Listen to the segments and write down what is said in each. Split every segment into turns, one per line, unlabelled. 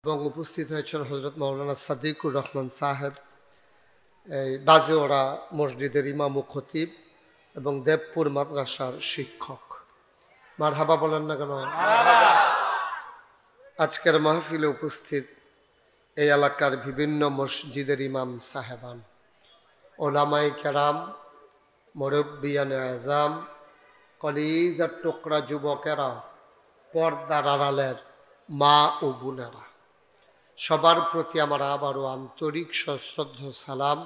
এবং উপস্থিত হয়েছেন হযরত মাওলানা সাদিকুর রহমান সাহেব, এই বাজেওড়া মসজিদের ইমাম ও খতিব এবং দেবপুর মাদ্রাসার শিক্ষক। মারহাবা বলেন না কেন? আজকের মাহফিলে উপস্থিত এই এলাকার বিভিন্ন মসজিদের ইমাম সাহেবান, ওলামায়ে কেরাম, মুরব্বিয়ানে আযম, কলিজার টুকরা যুবকেরা, পর্দার আড়ালের মা ও বোনেরা, সবার প্রতি আমার আবারও আন্তরিক সশ্রদ্ধ সালাম।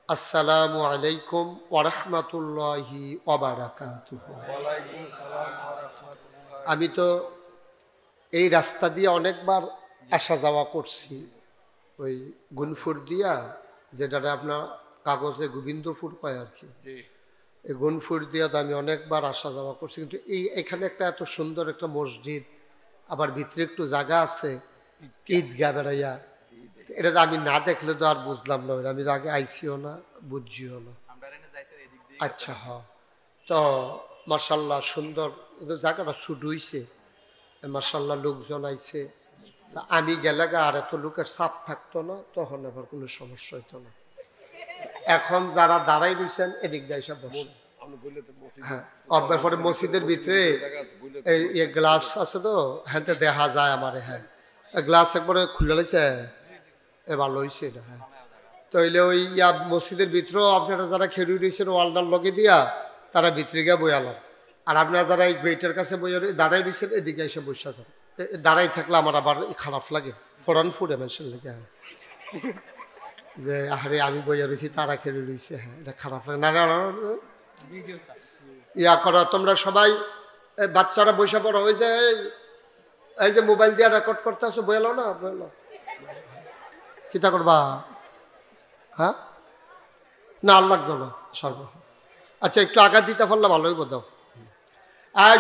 আসসালামু আলাইকুম ওয়া রাহমাতুল্লাহি ওয়া বারাকাতুহু। আমি তো এই রাস্তা দিয়ে অনেকবার আসা যাওয়া করছি, ওই গুনফুর দিয়া, যেটাতে আপনার কাগজে গোবিন্দপুর কয় আর কি, এই গুনফুর দিয়া তো আমি অনেকবার আসা যাওয়া করছি। কিন্তু এখানে একটা এত সুন্দর একটা মসজিদ, আবার ভিতরে একটু জায়গা আছে ঈদগাহ বেড়াইয়া, এটা তো আমি না দেখলে তো আর বুঝলাম না, আমি তো আগে আইসিও না, বুঝছিও না। আচ্ছা, হ্যাঁ, তো মাশাআল্লাহ সুন্দর জায়গাটা ছোট হইছে, মাশাআল্লাহ লোকজন আইছে। আমি গেলে আর এত লোকের চাপ থাকতো না, তখন আবার কোনো সমস্যা হইতো না। এখন যারা দাঁড়াই রয়েছেন এদিক দিয়ে এসে বসে, হ্যাঁ, পরে মসজিদের ভিতরে এই গ্লাস আছে তো, হ্যাঁ দেখা যায় আমারে, হ্যাঁ গ্লাস একবারে খুলে লাইছে, ভালো হয়েছে এটা। হ্যাঁ, তো হইলে ওই মসজিদের ভিতরেও আপনারা যারা খেলু রয়েছেন ওয়ালটার লগে দিয়া, তারা ভিতরে গিয়ে বইয়ালাম, আর আপনারা যারা এই গেটের কাছে বইয়া দাঁড়াই রয়েছেন এদিকে এসে বসে যান। দাঁড়াই থাকলে আমার আবার খারাপ লাগে, ফরান ফুডে মানুষের লেগে, যে আরে আমি বইয়া রয়েছি তারা খেলে রয়েছে, হ্যাঁ এটা খারাপ লাগে না। ইয়া করো তোমরা সবাই, বাচ্চারা বসে পড়ো, ওই যে এই যে মোবাইল দিয়ে রেকর্ড করতে আসো, বইয়ালো না, বইয়ালো কিতা করবা? হ্যাঁ না, আল্লাহ না সর্ব। আচ্ছা, একটু আঘাত দিতে পারলে ভালোই বোধ।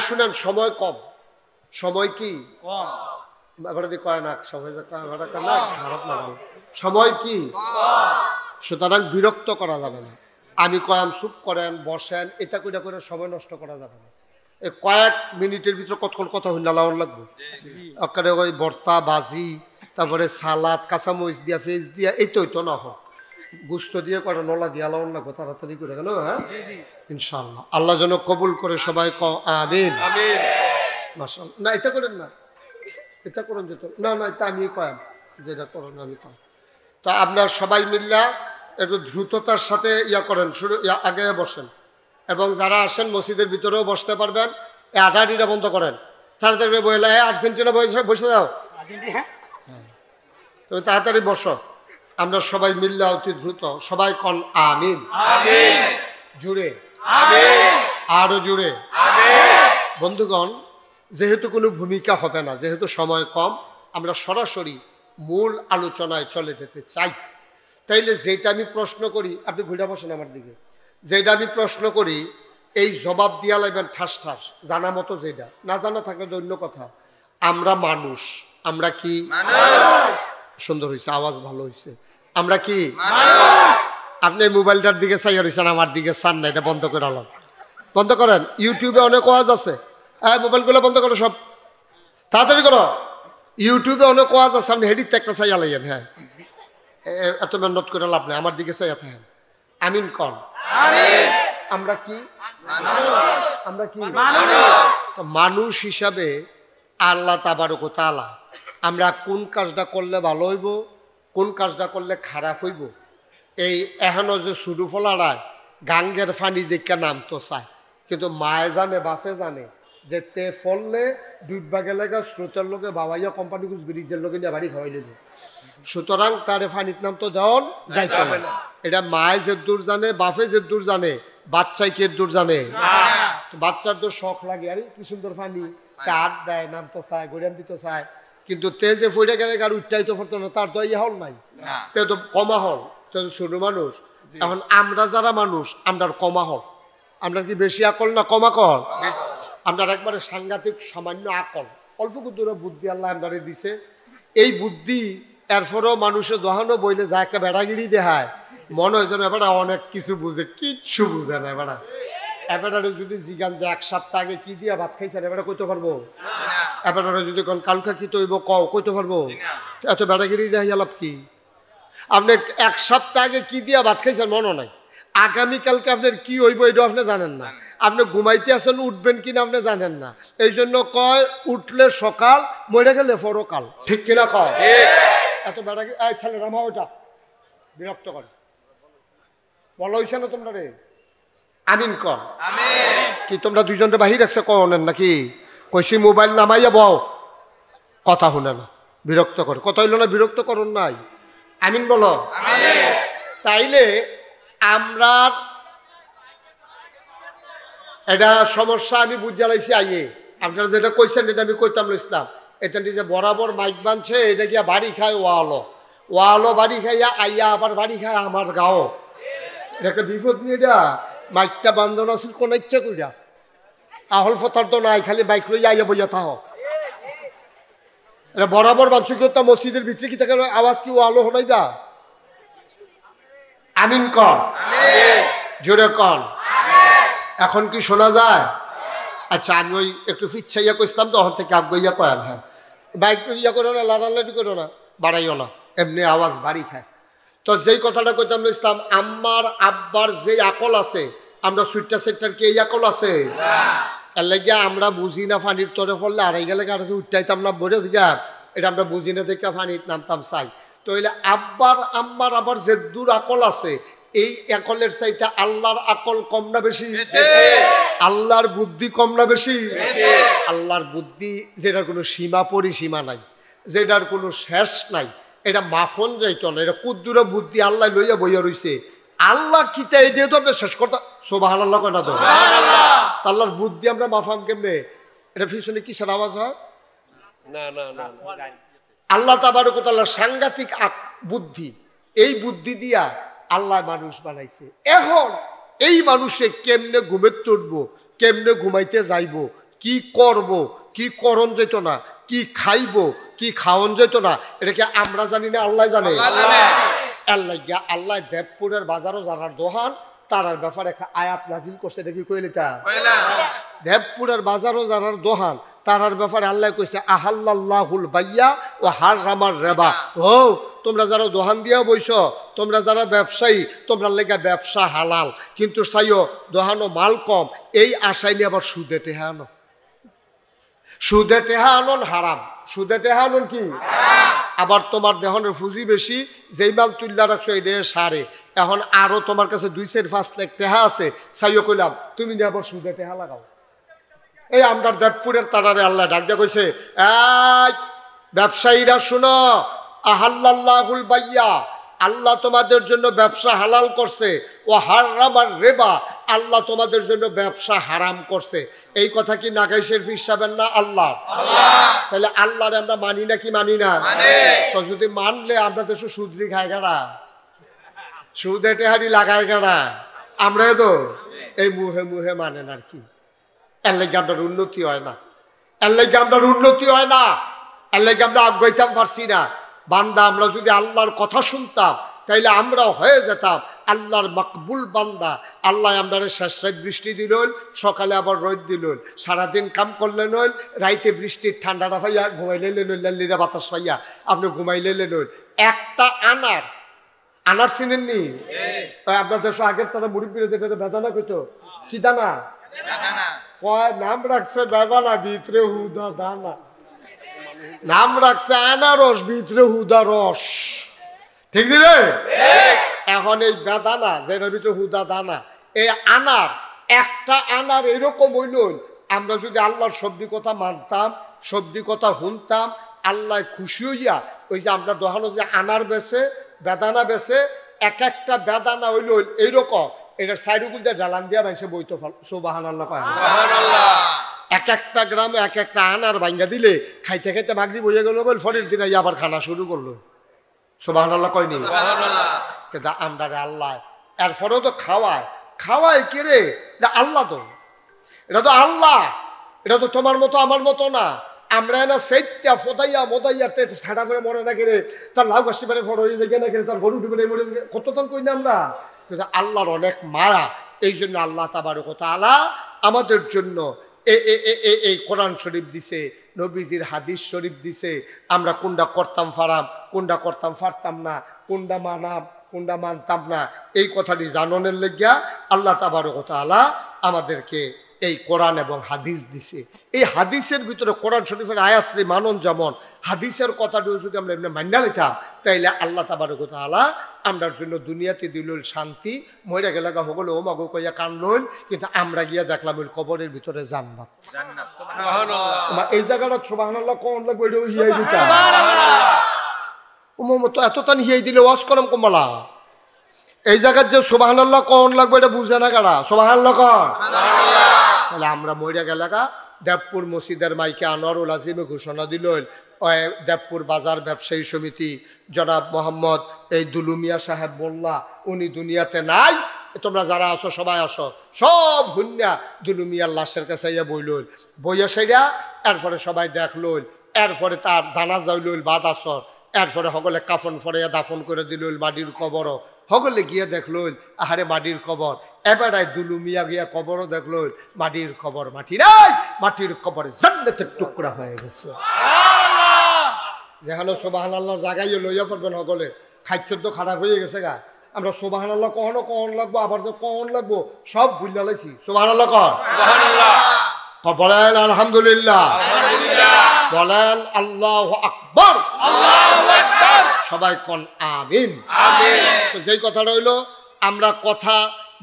শুনেন, সময় কম, সময় কি কয় না, সময় খারাপ না, সময় কি, সুতরাং বিরক্ত করা যাবে না। আমি কয়াম চুপ করেন, বসেন, এটা কইরা করে সময় নষ্ট করা যাবে না। কয়েক মিনিটের ভিতরে কতক্ষণ কথা হইলে লাগবো, ওখানে ওই ভর্তা বাজি, তারপরে সালাদ, কাঁচামরিচ দিয়া, ফেস দিয়া, এই তো হইতো না, হোক গুস্ত দিয়ে কয়টা নলা দিয়া লাউন লাগবো, তাড়াতাড়ি করে গেল। হ্যাঁ ইনশাআল্লাহ, আল্লাহ যেন কবুল করে, সবাই আমিন। মাশাআল্লাহ, না এটা করেন না, এটা করেন যেত না, না এটা আমি কয়াম, যেটা করেন আমি কয়াম। তা আপনার সবাই মিল্লা একটু দ্রুততার সাথে ইয়া করেন, শুরু আগে বসেন, এবং যারা আসেন মসজিদের ভিতরেও বসতে পারবেন। এই আটাআটিটা বন্ধ করেন, তাড়াতাড়ি বইলে আর্জেন্টিনা বসে যাও, তুমি তাড়াতাড়ি বসো। আমরা সবাই মিল্লা অতি দ্রুত, সবাই কন আমিন, জুড়ে আরো জুড়ে। বন্ধুগণ, যেহেতু কোনো ভূমিকা হবে না, যেহেতু সময় কম, আমরা সরাসরি মূল আলোচনায় চলে যেতে চাই। তাইলে যেটা আমি প্রশ্ন করি, আপনি ঘুরে বসেন আমার দিকে, যেটা আমি প্রশ্ন করি এই জবাব দিয়া লাগবেন ঠাস ঠাস, জানা মতো, যেটা না জানা থাকলে অন্য কথা। আমরা মানুষ, আমরা কি সুন্দর হয়েছে, আওয়াজ ভালো হয়েছে, আমরা কি আপনি মোবাইলটার দিকে চাইয়া রয়েছেন, আমার দিকে চান না, এটা বন্ধ করে আলাম, বন্ধ করেন। ইউটিউবে অনেক ওয়াজ আছে, মোবাইলগুলো বন্ধ করো, সব তাড়াতাড়ি করো। ইউটিউবে অনেক ওয়াজ আছে, আপনি হেডির একটা চাইয়া লাইয়েন। হ্যাঁ, এত মেহনত করে লাভ নেই, আমার দিকে চাইয়া থাকেন। আমিন কন। আমরা কি আমরা কি মানুষ হিসাবে আল্লাহ তাবারক ওয়া তাআলা আমরা কোন কাজটা করলে ভালো হইব, কোন কাজটা করলে খারাপ হইব, এই এখনো যে শুরু ফলাড়ায় গাঙ্গের ফানি দেখা নাম তো চায়, কিন্তু মায়ে জানে, বাপে জানে যে তে ফললে ডুববা গেলে স্রোতের লোকে বাবাইয়া কোম্পানি ব্রিজের লোকে নিয়ে বাড়ি খাওয়াইলে, সুতরাং তারে ফানির নাম তো দেওয়ান যাইতে না। এটা মায়ে যে দূর জানে, বাপে যে দূর জানে, বাচ্চাই কে দূর জানে। বাচ্চার তো শখ লাগে, আরে কি সুন্দর ফানি, কাঠ দেয়, নাম তো চায়, গড়িয়ান দিতে চায়, কিন্তু তে যে ফইটা গেলে আর উঠটাই তো পারতো না, তার তো ইয়ে হল নাই, তে তো কমা হল, তে তো ছোট মানুষ। এখন আমরা যারা মানুষ, আমরা কমা হল, আমরা কি বেশি আকল না কম আকল? আমরা একবারে সাংঘাতিক সামান্য আকল, অল্প দূরে বুদ্ধি আল্লাহ আমরা দিছে। এই বুদ্ধি এরপরেও মানুষের দহানো বইলে যা একটা বেড়াগিরি দেখায়, মনে হয় যেন এবারে অনেক কিছু বুঝে, কিচ্ছু বুঝে না। এবারে যদি জিগান যে এক সপ্তাহ আগে কি দিয়া ভাত খাইছেন, এবারে কইতে পারবো? এবার ওরা যদি কোন কালকা কি তৈব কইতে পারবো? এত বেড়াগিরি যাই লাভ কি? আপনি এক সপ্তাহ আগে কি দিয়া ভাত খাইছেন মনে নাই, আগামীকালকে আপনার কি হইব এটা আপনি জানেন না, আপনি ঘুমাইতে আসেন উঠবেন কিনা আপনি জানেন না। এই জন্য কয় উঠলে সকাল, মরে গেলে পরকাল, ঠিক কিনা কয়? এত বেড়াগি ছেলে রামা ওইটা বিরক্ত করে বলা হইছে না তোমরা রে? আমিন কর। কি তোমরা দুইজনটা বাহির রাখছে কনের নাকি? কইছি মোবাইল নামাইয়া বও, কথা শুনে না, বিরক্ত করে। কথা হইল না, বিরক্ত করুন নাই। আমিন বলো। তাইলে আমরা এটা সমস্যা আমি বুঝে লাইছি আইয়ে। আপনারা যেটা কইছেন এটা আমি কইতাম ইসলাম। এটা যে বরাবর মাইক বানছে, এটা গিয়া বাড়ি খায় ওয়ালো বাড়ি খাইয়া আইয়া আবার বাড়ি খায় আমার গাও। এটা একটা বিপদ নিয়ে এটা মাইকটা বান্ধন আছিল কোন ইচ্ছা কইরা, আহল ফতার তো নাই, খালি বাইক লইয়া আইয়া বইয়া থাহ। এটা বরাবর বানছে করতাম মসজিদের ভিতরে কি থাকে আওয়াজ কি ওয়ালো হনাই দা? আমিন কর, জোরে কর। এখন কি শোনা যায়? আচ্ছা আমি ওই একটু ফিচ্ছাইয়া কইতাম তখন থেকে আগাইয়া কয়ান। হ্যাঁ বাইক ইয়া করো না, লাড়ালাড়ি করো না, বাড়াইও না, এমনি আওয়াজ বাড়ি খায়। তো যেই কথাটা কইতাম ইসলাম, আম্মার আব্বার যে আকল আছে, আমরা সুইটটা সেটটার কি এই আকল আছে? এর লাগিয়া আমরা বুঝি না ফানির তরে ফললে আড়াই গেলে কাছে উঠটাইতাম না বলে গা, এটা আমরা বুঝি না দেখে ফানির নামতাম চাই। তো এলে আব্বার আম্মার আবার যে দূর আকল আছে, এই আকলের চাইতে আল্লাহর আকল কম না বেশি? আল্লাহর বুদ্ধি কম না বেশি? আল্লাহর বুদ্ধি যেটার কোনো সীমা পরিসীমা নাই, যেটার কোনো শেষ নাই, এটা মাফন যাইতো না। এটা কুদ্দুরা বুদ্ধি আল্লাহ লইয়া বইয়া রইছে। আল্লাহ কিতা এই দিয়ে তো আমরা শেষ করতাম। সুবহানাল্লাহ কয়টা তো? আল্লাহর বুদ্ধি আমরা মাফাম কেমনে? এটা পিছনে কিসের আওয়াজ হয়? না না না, আল্লাহ তাবারক ওয়া তাআলার সাংঘাতিক বুদ্ধি। এই বুদ্ধি দিয়া আল্লাহ মানুষ বানাইছে। এখন এই মানুষে কেমনে ঘুমে তুলবো, কেমনে ঘুমাইতে যাইব, কি করব, কি করণ যেত না, কি খাইব, কি খাওয়ন যেত না, এটাকে আমরা জানি না, আল্লাহ জানে। আল্লাহ দেবপুরের বাজারও জানার দোহান তারার ব্যাপারে একটা আয়াত নাজিল করছে। এটা কি কইলে তা? দেবপুরের বাজারও জানার দোহান তারার ব্যাপারে আল্লাহ কইছে আহাল্লাহুল বাইয়া ও হারামার রিবা। ও তোমরা যারা দোহান দিয়া বইছ, তোমরা যারা ব্যবসায়ী, তোমরা লেগে ব্যবসা হালাল, কিন্তু চাইও দোহানো মাল কম, এই আশায় নিয়ে আবার সুদে টেহা আনো। সুদে টেহা আনন হারাম। সুদে টেহা আনন কি? আবার তোমার দেহনের ফুজি বেশি, যেই মাল তুল্লা রাখছো এটা সারে, এখন আরো তোমার কাছে 2-5 লাখ টেহা আছে, চাইও কইলাম তুমি নিয়ে আবার সুদে টেহা লাগাও। এই আমরা দেবপুরের তারারে আল্লাহ ডাক দিয়া কইছে, এই ব্যবসায়ীরা শুনো, আহাল্লাহুল বাইয়া, আল্লাহ তোমাদের জন্য ব্যবসা হালাল করছে, ও হারামার রিবা, আল্লাহ তোমাদের জন্য ব্যবসা হারাম করছে। এই কথা কি নাগাই শরীফ সাহেবের না আল্লাহ? তাহলে আল্লাহরে আমরা মানি না কি মানি না? তো যদি মানলে আমরা তো সুদরি খাই গাড়া, সুদে টেহারি লাগাই গাড়া, আমরা তো এই মুহে মুহে মানেন আর কি। এর লাগে আপনার উন্নতি হয় না, এর লাগে আপনার উন্নতি হয় না, এর লাগে আমরা আগাইতাম পারছি না। বান্দা আমরা যদি আল্লাহর কথা শুনতাম তাইলে আমরাও হয়ে যেতাম আল্লাহর মকবুল বান্দা। আল্লাহ আমরা শেষ রাত বৃষ্টি দিল, সকালে আবার রোদ দিল, সারাদিন কাম করলেন হইল, রাইতে বৃষ্টির ঠান্ডাটা পাইয়া ঘুমাইলে লাল্লিরা বাতাস পাইয়া আপনি ঘুমাইলে নইল। একটা আনার, আনার চিনেননি আপনাদের আগের তারা মুরব্বীরা যেটা বেদানা কইতো, কি দানা কয়? নাম রাখছে বেদানা, ভিতরে হুদা দানা। নাম রাখছে আনারস, ভিতরে হুদা রস, ঠিক রে? এখন এই বেদানা যেটার ভিতরে হুদা দানা, এই আনার, একটা আনার এরকম হইল, আমরা যদি আল্লাহর সবজি কথা মানতাম, সবজি কথা শুনতাম, আল্লাহ খুশি হইয়া ওই যে আমরা দোহানো যে আনার বেছে, বেদানা বেছে, এক একটা বেদানা হইল এইরকম, এটার সাইডুকুল দিয়ে ডালান দিয়া ভাইসে বইতো। সুবহানাল্লাহ কয়। এক একটা গ্রামে এক একটা আনার ভাঙ্গা দিলে খাইতে খাইতে মাগরিব হয়ে গেল, পরের দিন আবার খানা শুরু করলো। সুবহানাল্লাহ কয়নি? কিন্তু আমরা আল্লাহ এরপরেও তো খাওয়ায়, খাওয়ায় কে রে? এটা আল্লাহ তো, এটা তো আল্লাহ, এটা তো তোমার মতো আমার মতো না। আমরা না সেইটা ফোদাইয়া মোদাইয়া ঠাডা করে মরে না কেড়ে, তার লাউ গাছটি বেড়ে ফটো হয়ে যায় না কেড়ে, তার গরু ডুবে মরে কত তখন কই না আমরা। কিন্তু আল্লাহর অনেক মায়া, এই জন্য আল্লাহ তাবারক ওয়া তাআলা আমাদের জন্য এই কোরআন শরীফ দিছে, নবীজির হাদিস শরীফ দিছে, আমরা কোনটা করতাম ফারাম, কোনটা করতাম ফারতাম না, কোনটা মানাম কোনটা মানতাম না, এই কথাটি জাননের লেগিয়া আল্লাহ তাবারক ওয়া তাআলা আমাদেরকে এই কোরআন এবং হাদিস দিছে। এই হাদিসের ভিতরে কোরআন শরীফের আয়াতটি মানন যেমন, হাদিসের কথাটিও যদি আমরা এমনি মান্য নিতাম, তাইলে আল্লাহ তাবারক ওয়া তাআলা আমরার জন্য দুনিয়াতে দিল শান্তি, মইরা গেলে হগলে ও মাগো কইয়া কানলইল, কিন্তু আমরা গিয়া দেখলাম ওই কবরের ভিতরে জান্নাত। সুবহানাল্লাহ। এই জায়গাটা সুবহানাল্লাহ কোন লাগবে এটা হিয়াই দিতা সুবহানাল্লাহ। তো এত তান হিয়াই দিলে ওয়াজ করম কমলা, এই জায়গার যে সুবহানাল্লাহ কোন লাগবে এটা বুঝে না কারা, সুবহানাল্লাহ কর। তাহলে আমরা মইরা গেলাকা দেবপুর মসজিদের মাইকে আনোয়ারুল আজিমে ঘোষণা দিল, দেবপুর বাজার ব্যবসায়ী সমিতি জনাব মোহাম্মদ এই দুলুমিয়া সাহেব মোল্লা উনি দুনিয়াতে নাই, তোমরা যারা আসো সবাই আসো, সব হুন্যা দুলুমিয়ার লাশের কাছে ইয়া বইল, বইয়া সেরা এরপরে সবাই দেখল, এরপরে তার জানাজা হইল বাদ আসর, এরপরে সকলে কাফন ফরাইয়া দাফন করে দিল মাটির কবর, সকলে গিয়ে দেখল আহারে মাটির কবর, এবারে দুলুমিয়া গিয়া কবরও দেখল মাটির কবর, মাটি নাই, মাটির কবর জান্নাতের টুকরা হয়ে গেছে। যেখানে সুবহানাল্লাহ জায়গায় লইয়া পড়বেন সকলে, খাদ্য খারাপ হয়ে গেছে গা, আমরা সুবহানাল্লাহ কখনো কখন লাগবো আবার যে কখন লাগবো সব ভুলে লাইছি। সুবহানাল্লাহ কর, বলেন আলহামদুলিল্লাহ, বলেন আল্লাহু আকবার, সবাই কোন আমিন। যেই কথা রইল, আমরা কথা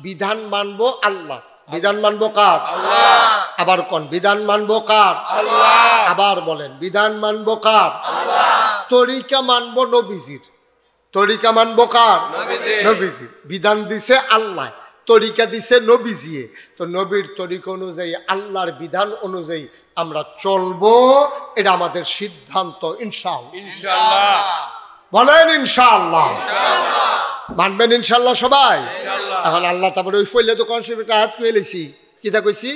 বিধান মানবো আল্লাহ, বিধান মানবো কার? আবার কোন বিধান মানবো কার? আবার বলেন বিধান মানবো কার? তরিকা মানবো নবীজির, তরিকা মানবো কার? নবীজির। বিধান দিছে আল্লাহ, তরিকা দিছে নবীজি, তো নবীর তরিকা অনুযায়ী আল্লাহর বিধান অনুযায়ী আমরা চলবো, এটা আমাদের সিদ্ধান্ত ইনশাআল্লাহ। বলেন ইনশাআল্লাহ, মানবেন ইনশাআল্লাহ সবাই। এখন আল্লাহ তারপরে ওই ফইলে তো কনসেপ্ট আয়াত কয়ে লেছি, কিতা কইছি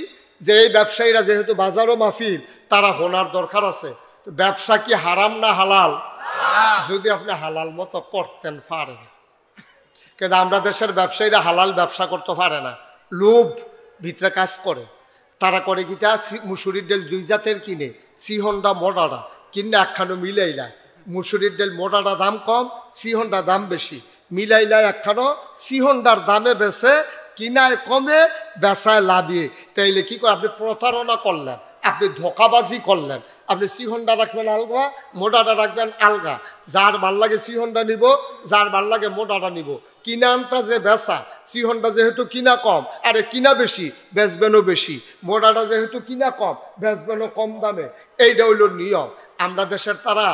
যে এই ব্যবসায়ীরা যেহেতু বাজারও মাহফিল, তারা হোনার দরকার আছে। তো ব্যবসা কি হারাম না হালাল? যদি আপনি হালাল মতো করতেন পারেন, কিন্তু আমরা দেশের ব্যবসায়ীরা হালাল ব্যবসা করতে পারে না, লোভ ভিতরে কাজ করে। তারা করে কিতা, মুসুরির ডাল 2 জাতের কিনে, সিহনটা মোটাটা কিনে একখানো মিলাইলা, মুসুরির ডাল মোটাটা দাম কম, সিহনটা দাম বেশি, মিলাইলা একখানো, সিহনটার দামে বেছে, কিনায় কমে বেচায় লাভিয়ে। তাইলে কি করে? আপনি প্রতারণা করলেন, আপনি ধোকাবাজি করলেন। আপনি সিহনটা রাখবেন আলগা, মোটাটা রাখবেন আলগা, যার ভাল লাগে সিহনটা নিব, যার ভাল লাগে মোটাটা নিব। কিনা আনতা যে বেচা, সিহনটা যেহেতু কিনা কম, আরে কিনা বেশি বেচবেনও বেশি, মোটাটা যেহেতু কিনা কম বেচবেনও কম দামে, এইটা হইল নিয়ম। আমরা দেশের তারা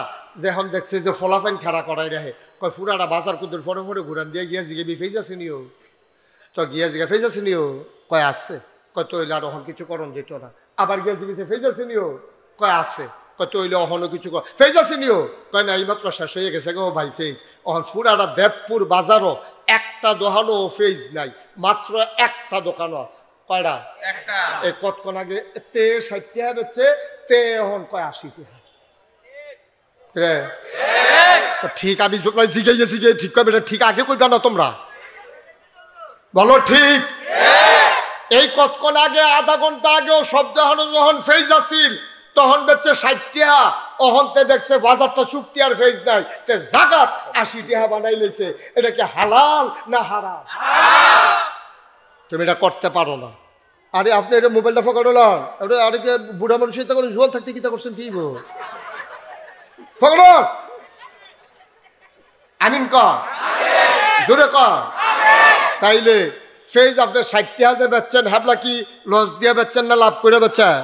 যখন দেখছে যে ফলাফাইন খেলা করাই রাখে, কয় ফুরাটা বাজার কুদুর ফরে ফরে ঘুরান দিয়ে গিয়া জিগে ফেজ আছে নিও, তো গিয়া জিগে ফেজ আছে নিও, কয় আসছে, কয় তৈলে আর ওখান কিছু করণ যেত না। আবার গিয়া জিগেছে ফেজ আছে নিও, কয় আছে, কয় তৈলে অহনো কিছু কর, ফেজ আছে নিও, কয় না এইমাত্র শেষ হয়ে গেছে গো ভাই ফেজ। অহন ফুরাটা দেবপুর বাজারও একটা দোকানও ফেজ নাই, মাত্র একটা দোকানও আছে। কয়টা? একটা। এই কতক্ষণ আগে তে 60 টাকা বেচছে, তে এখন কয় 80 টাকা। ঠিক আমি জিগে গেছি, ঠিক কবে ঠিক আগে কইবা না তোমরা, বলো ঠিক। এই কতক্ষণ আগে আধা ঘন্টা আগেও শব্দ যখন ফেজ আসিল তখন বেচছে 60 টাকা, অহন্তে দেখছে বাজারটা চুক্তি আর ফেজ নাই, তে জাগাত 80 টাকা বানাই লেছে। এটা কি হালাল না হারাম? তুমি এটা করতে পারো না। আরে আপনি এটা মোবাইলটা ফকড়লাম, আরে কে বুড়া মানুষ চিন্তা করেন, জোয়ান থাকতে কিতা করছেন কি গো ফকড়, আমিন কর, জোরে কর। তাইলে ফেজ আপনি 60 টাকা যে বেচছেন, হাবলা কি লস দিয়ে বেচছেন না লাভ করে বেচছেন?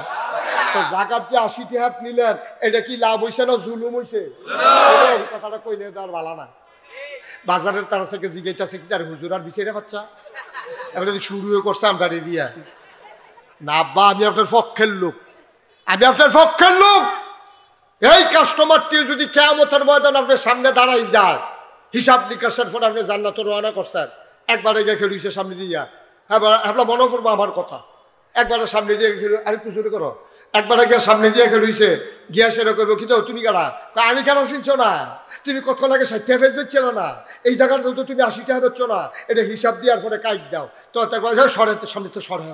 তো জাকাত যে 80 টাকা নিলেন, এটা কি লাভ হইছে না জুলুম হইছে? কথাটা কইলে তার ভালো না। বাজারের তারা থেকে জিগাইতেছে কি তার হুজুর আর বিচারে বাচ্চা এবারে শুরু করছে আমরা দিয়া না। আব্বা আমি আপনার পক্ষের লোক, আমি আপনার পক্ষের লোক। এই কাস্টমারটি যদি কিয়ামতের ময়দান আপনার সামনে দাঁড়াই যায়, হিসাব নিকাশের পর আপনি জান্নাতে রওনা করছেন, একবারে গিয়ে খেলুইছে সামনে দিয়া, হ্যাঁ মনে করবো আমার কথা, একবারে সামনে দিয়ে খেলু, আরেকটু জোরে করো, একবারে গিয়ে সামনে দিয়ে খেলুইছে, গিয়া সেটা করবো কি তো তুমি কারা? আমি কেন চিনছো না? তুমি কতক্ষণ আগে 60 টাকা ফেস বেচছিল না, এই জায়গাটা তো তুমি 80 টাকা বেচছো না, এটা হিসাব দেওয়ার পরে কাইট দাও। তো সরে সামনে তো সরে,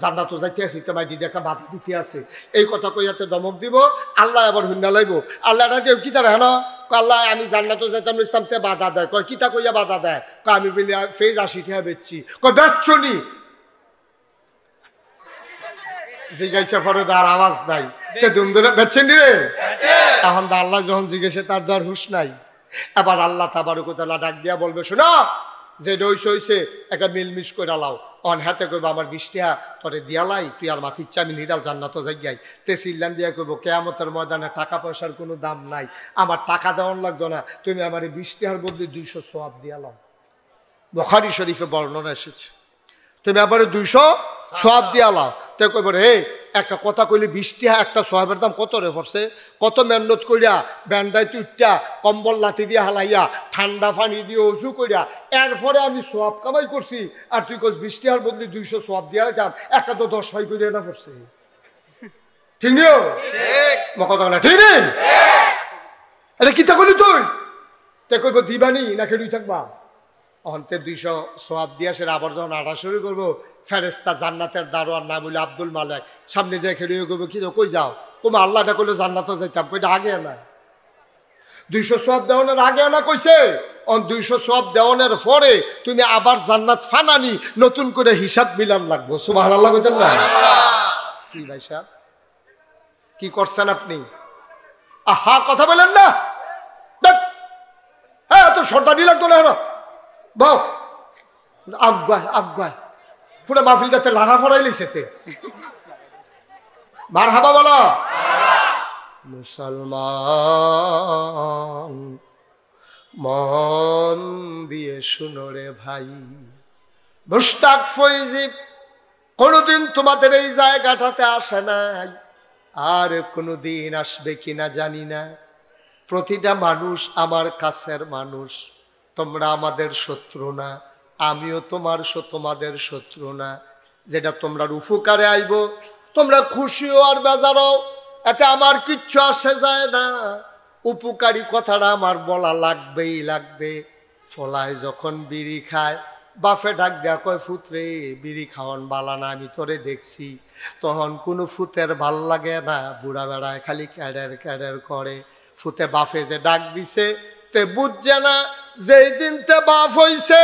জান্নাত যাইতে আসি তোমায় দিদি একটা বাধা দিতে আছে, এই কথা কইয়াতে দমক দিব। আল্লাহ আবার হুন্না লাইব, আল্লাহ কেউ কিতা হেন আল্লাহ আমি জান্নাত যাইতাম ইসলামতে বাধা দেয়, কয় কিতা কইয়া বাধা দেয়, আমি বলি ফেজ 80 টাকা বেচছি, কয় বেচছো নি, জিজ্ঞাসা পরে তার আওয়াজ নাই, দুম ধরে বেচছেন নি রে। এখন তো আল্লাহ যখন জিজ্ঞেসে তার তো আর হুশ নাই। এবার আল্লাহ তাবারক ওয়া তাআলা ডাক দিয়া বলবে, শোনা যে হইছে একটা মিলমিশ করে লাও, অন হাতে কইব আমার 20 টাকা তোরে দিয়ালাই, তুই আর মাথির চামি নিরাল জান্নাত যাইয়াই। তে সিল্লান দিয়া কইব কিয়ামতের ময়দানে টাকা পয়সার কোনো দাম নাই, আমার টাকা দেওয়ান লাগতো না, তুমি আমার 20 টাকার বদলে 200 সওয়াব দিয়ালাও। বুখারী শরীফে বর্ণনা এসেছে, তুমি আবার 200 সওয়াব দিয়ালাও। তে কইব রে একটা কথা কইলে 20 টাকা একটা সওয়াবের দাম কত রে পড়ছে, কত মেহনত কইরা ব্যান্ডাই তুইটা কম্বল লাথি দিয়ে হালাইয়া ঠান্ডা পানি দিয়ে ওযু কইরা এরপরে আমি সওয়াব কামাই করছি, আর তুই কইস 20 টাকার বদলে 200 সওয়াব দিয়া যাম, একটা তো 10 হয় কইরা না পড়ছে। ঠিক নিও ঠিক মকত না, ঠিক নেই এটা কিতা কইলি তুই, তে কইব দিবানি না খেলুই থাকবা। অন্তে 200 সওয়াব দিয়া সে আবার যখন আটা শুরু করবো, ফেরেস্তা জান্নাতের দারোয়ান নাম হইলো আব্দুল মালেক, সামনে দিয়ে খেলে করবো, কি কই যাও, তোমার আল্লাহটা কইলে জান্নাতও যাইতাম, কইটা আগে না 200 সওয়াব দেওয়ানের আগে না কইছে, 200 সওয়াব দেওয়ানের পরে তুমি আবার জান্নাত ফানানি নতুন করে হিসাব মিলান লাগবো। সুবহানাল্লাহ কইছেন না? কি ভাই সাহেব কি করছেন আপনি? আহা কথা বলেন না, হ্যাঁ তো সর্দানি লাগতো না বাউ আগুয়া আগুয়া পুরো মাহফিলটাতে লাড়া ফড়াইলিছে তে মারহাবা বলো। মুসলমান মন দিয়ে শুনো রে ভাই, মুশতাক ফৈজি কোনোদিন তোমাদের এই জায়গাটাতে আসে নাই, আর কোনোদিন আসবে কিনা জানি না। প্রতিটা মানুষ আমার কাছের মানুষ, তোমরা আমাদের শত্রু না, আমিও তোমাদের শত্রু না। যেটা তোমরা উপকারে আইব তোমরা খুশিও আর বেজারও, এতে আমার কিচ্ছু আসে যায় না। উপকারী কথাটা আমার বলা লাগবেই লাগবে। ফলায় যখন বিড়ি খায় বাফে ডাক দেয়া কয়, ফুতরে বিড়ি খাওয়ান বালা না, আমি তোরে দেখছি। তখন কোনো ফুতের ভাল লাগে না, বুড়া বেড়ায় খালি ক্যাডের ক্যাডের করে। ফুতে বাফে যে ডাক দিছে তে বুঝছে না, যেই দিন তে বাপ হইছে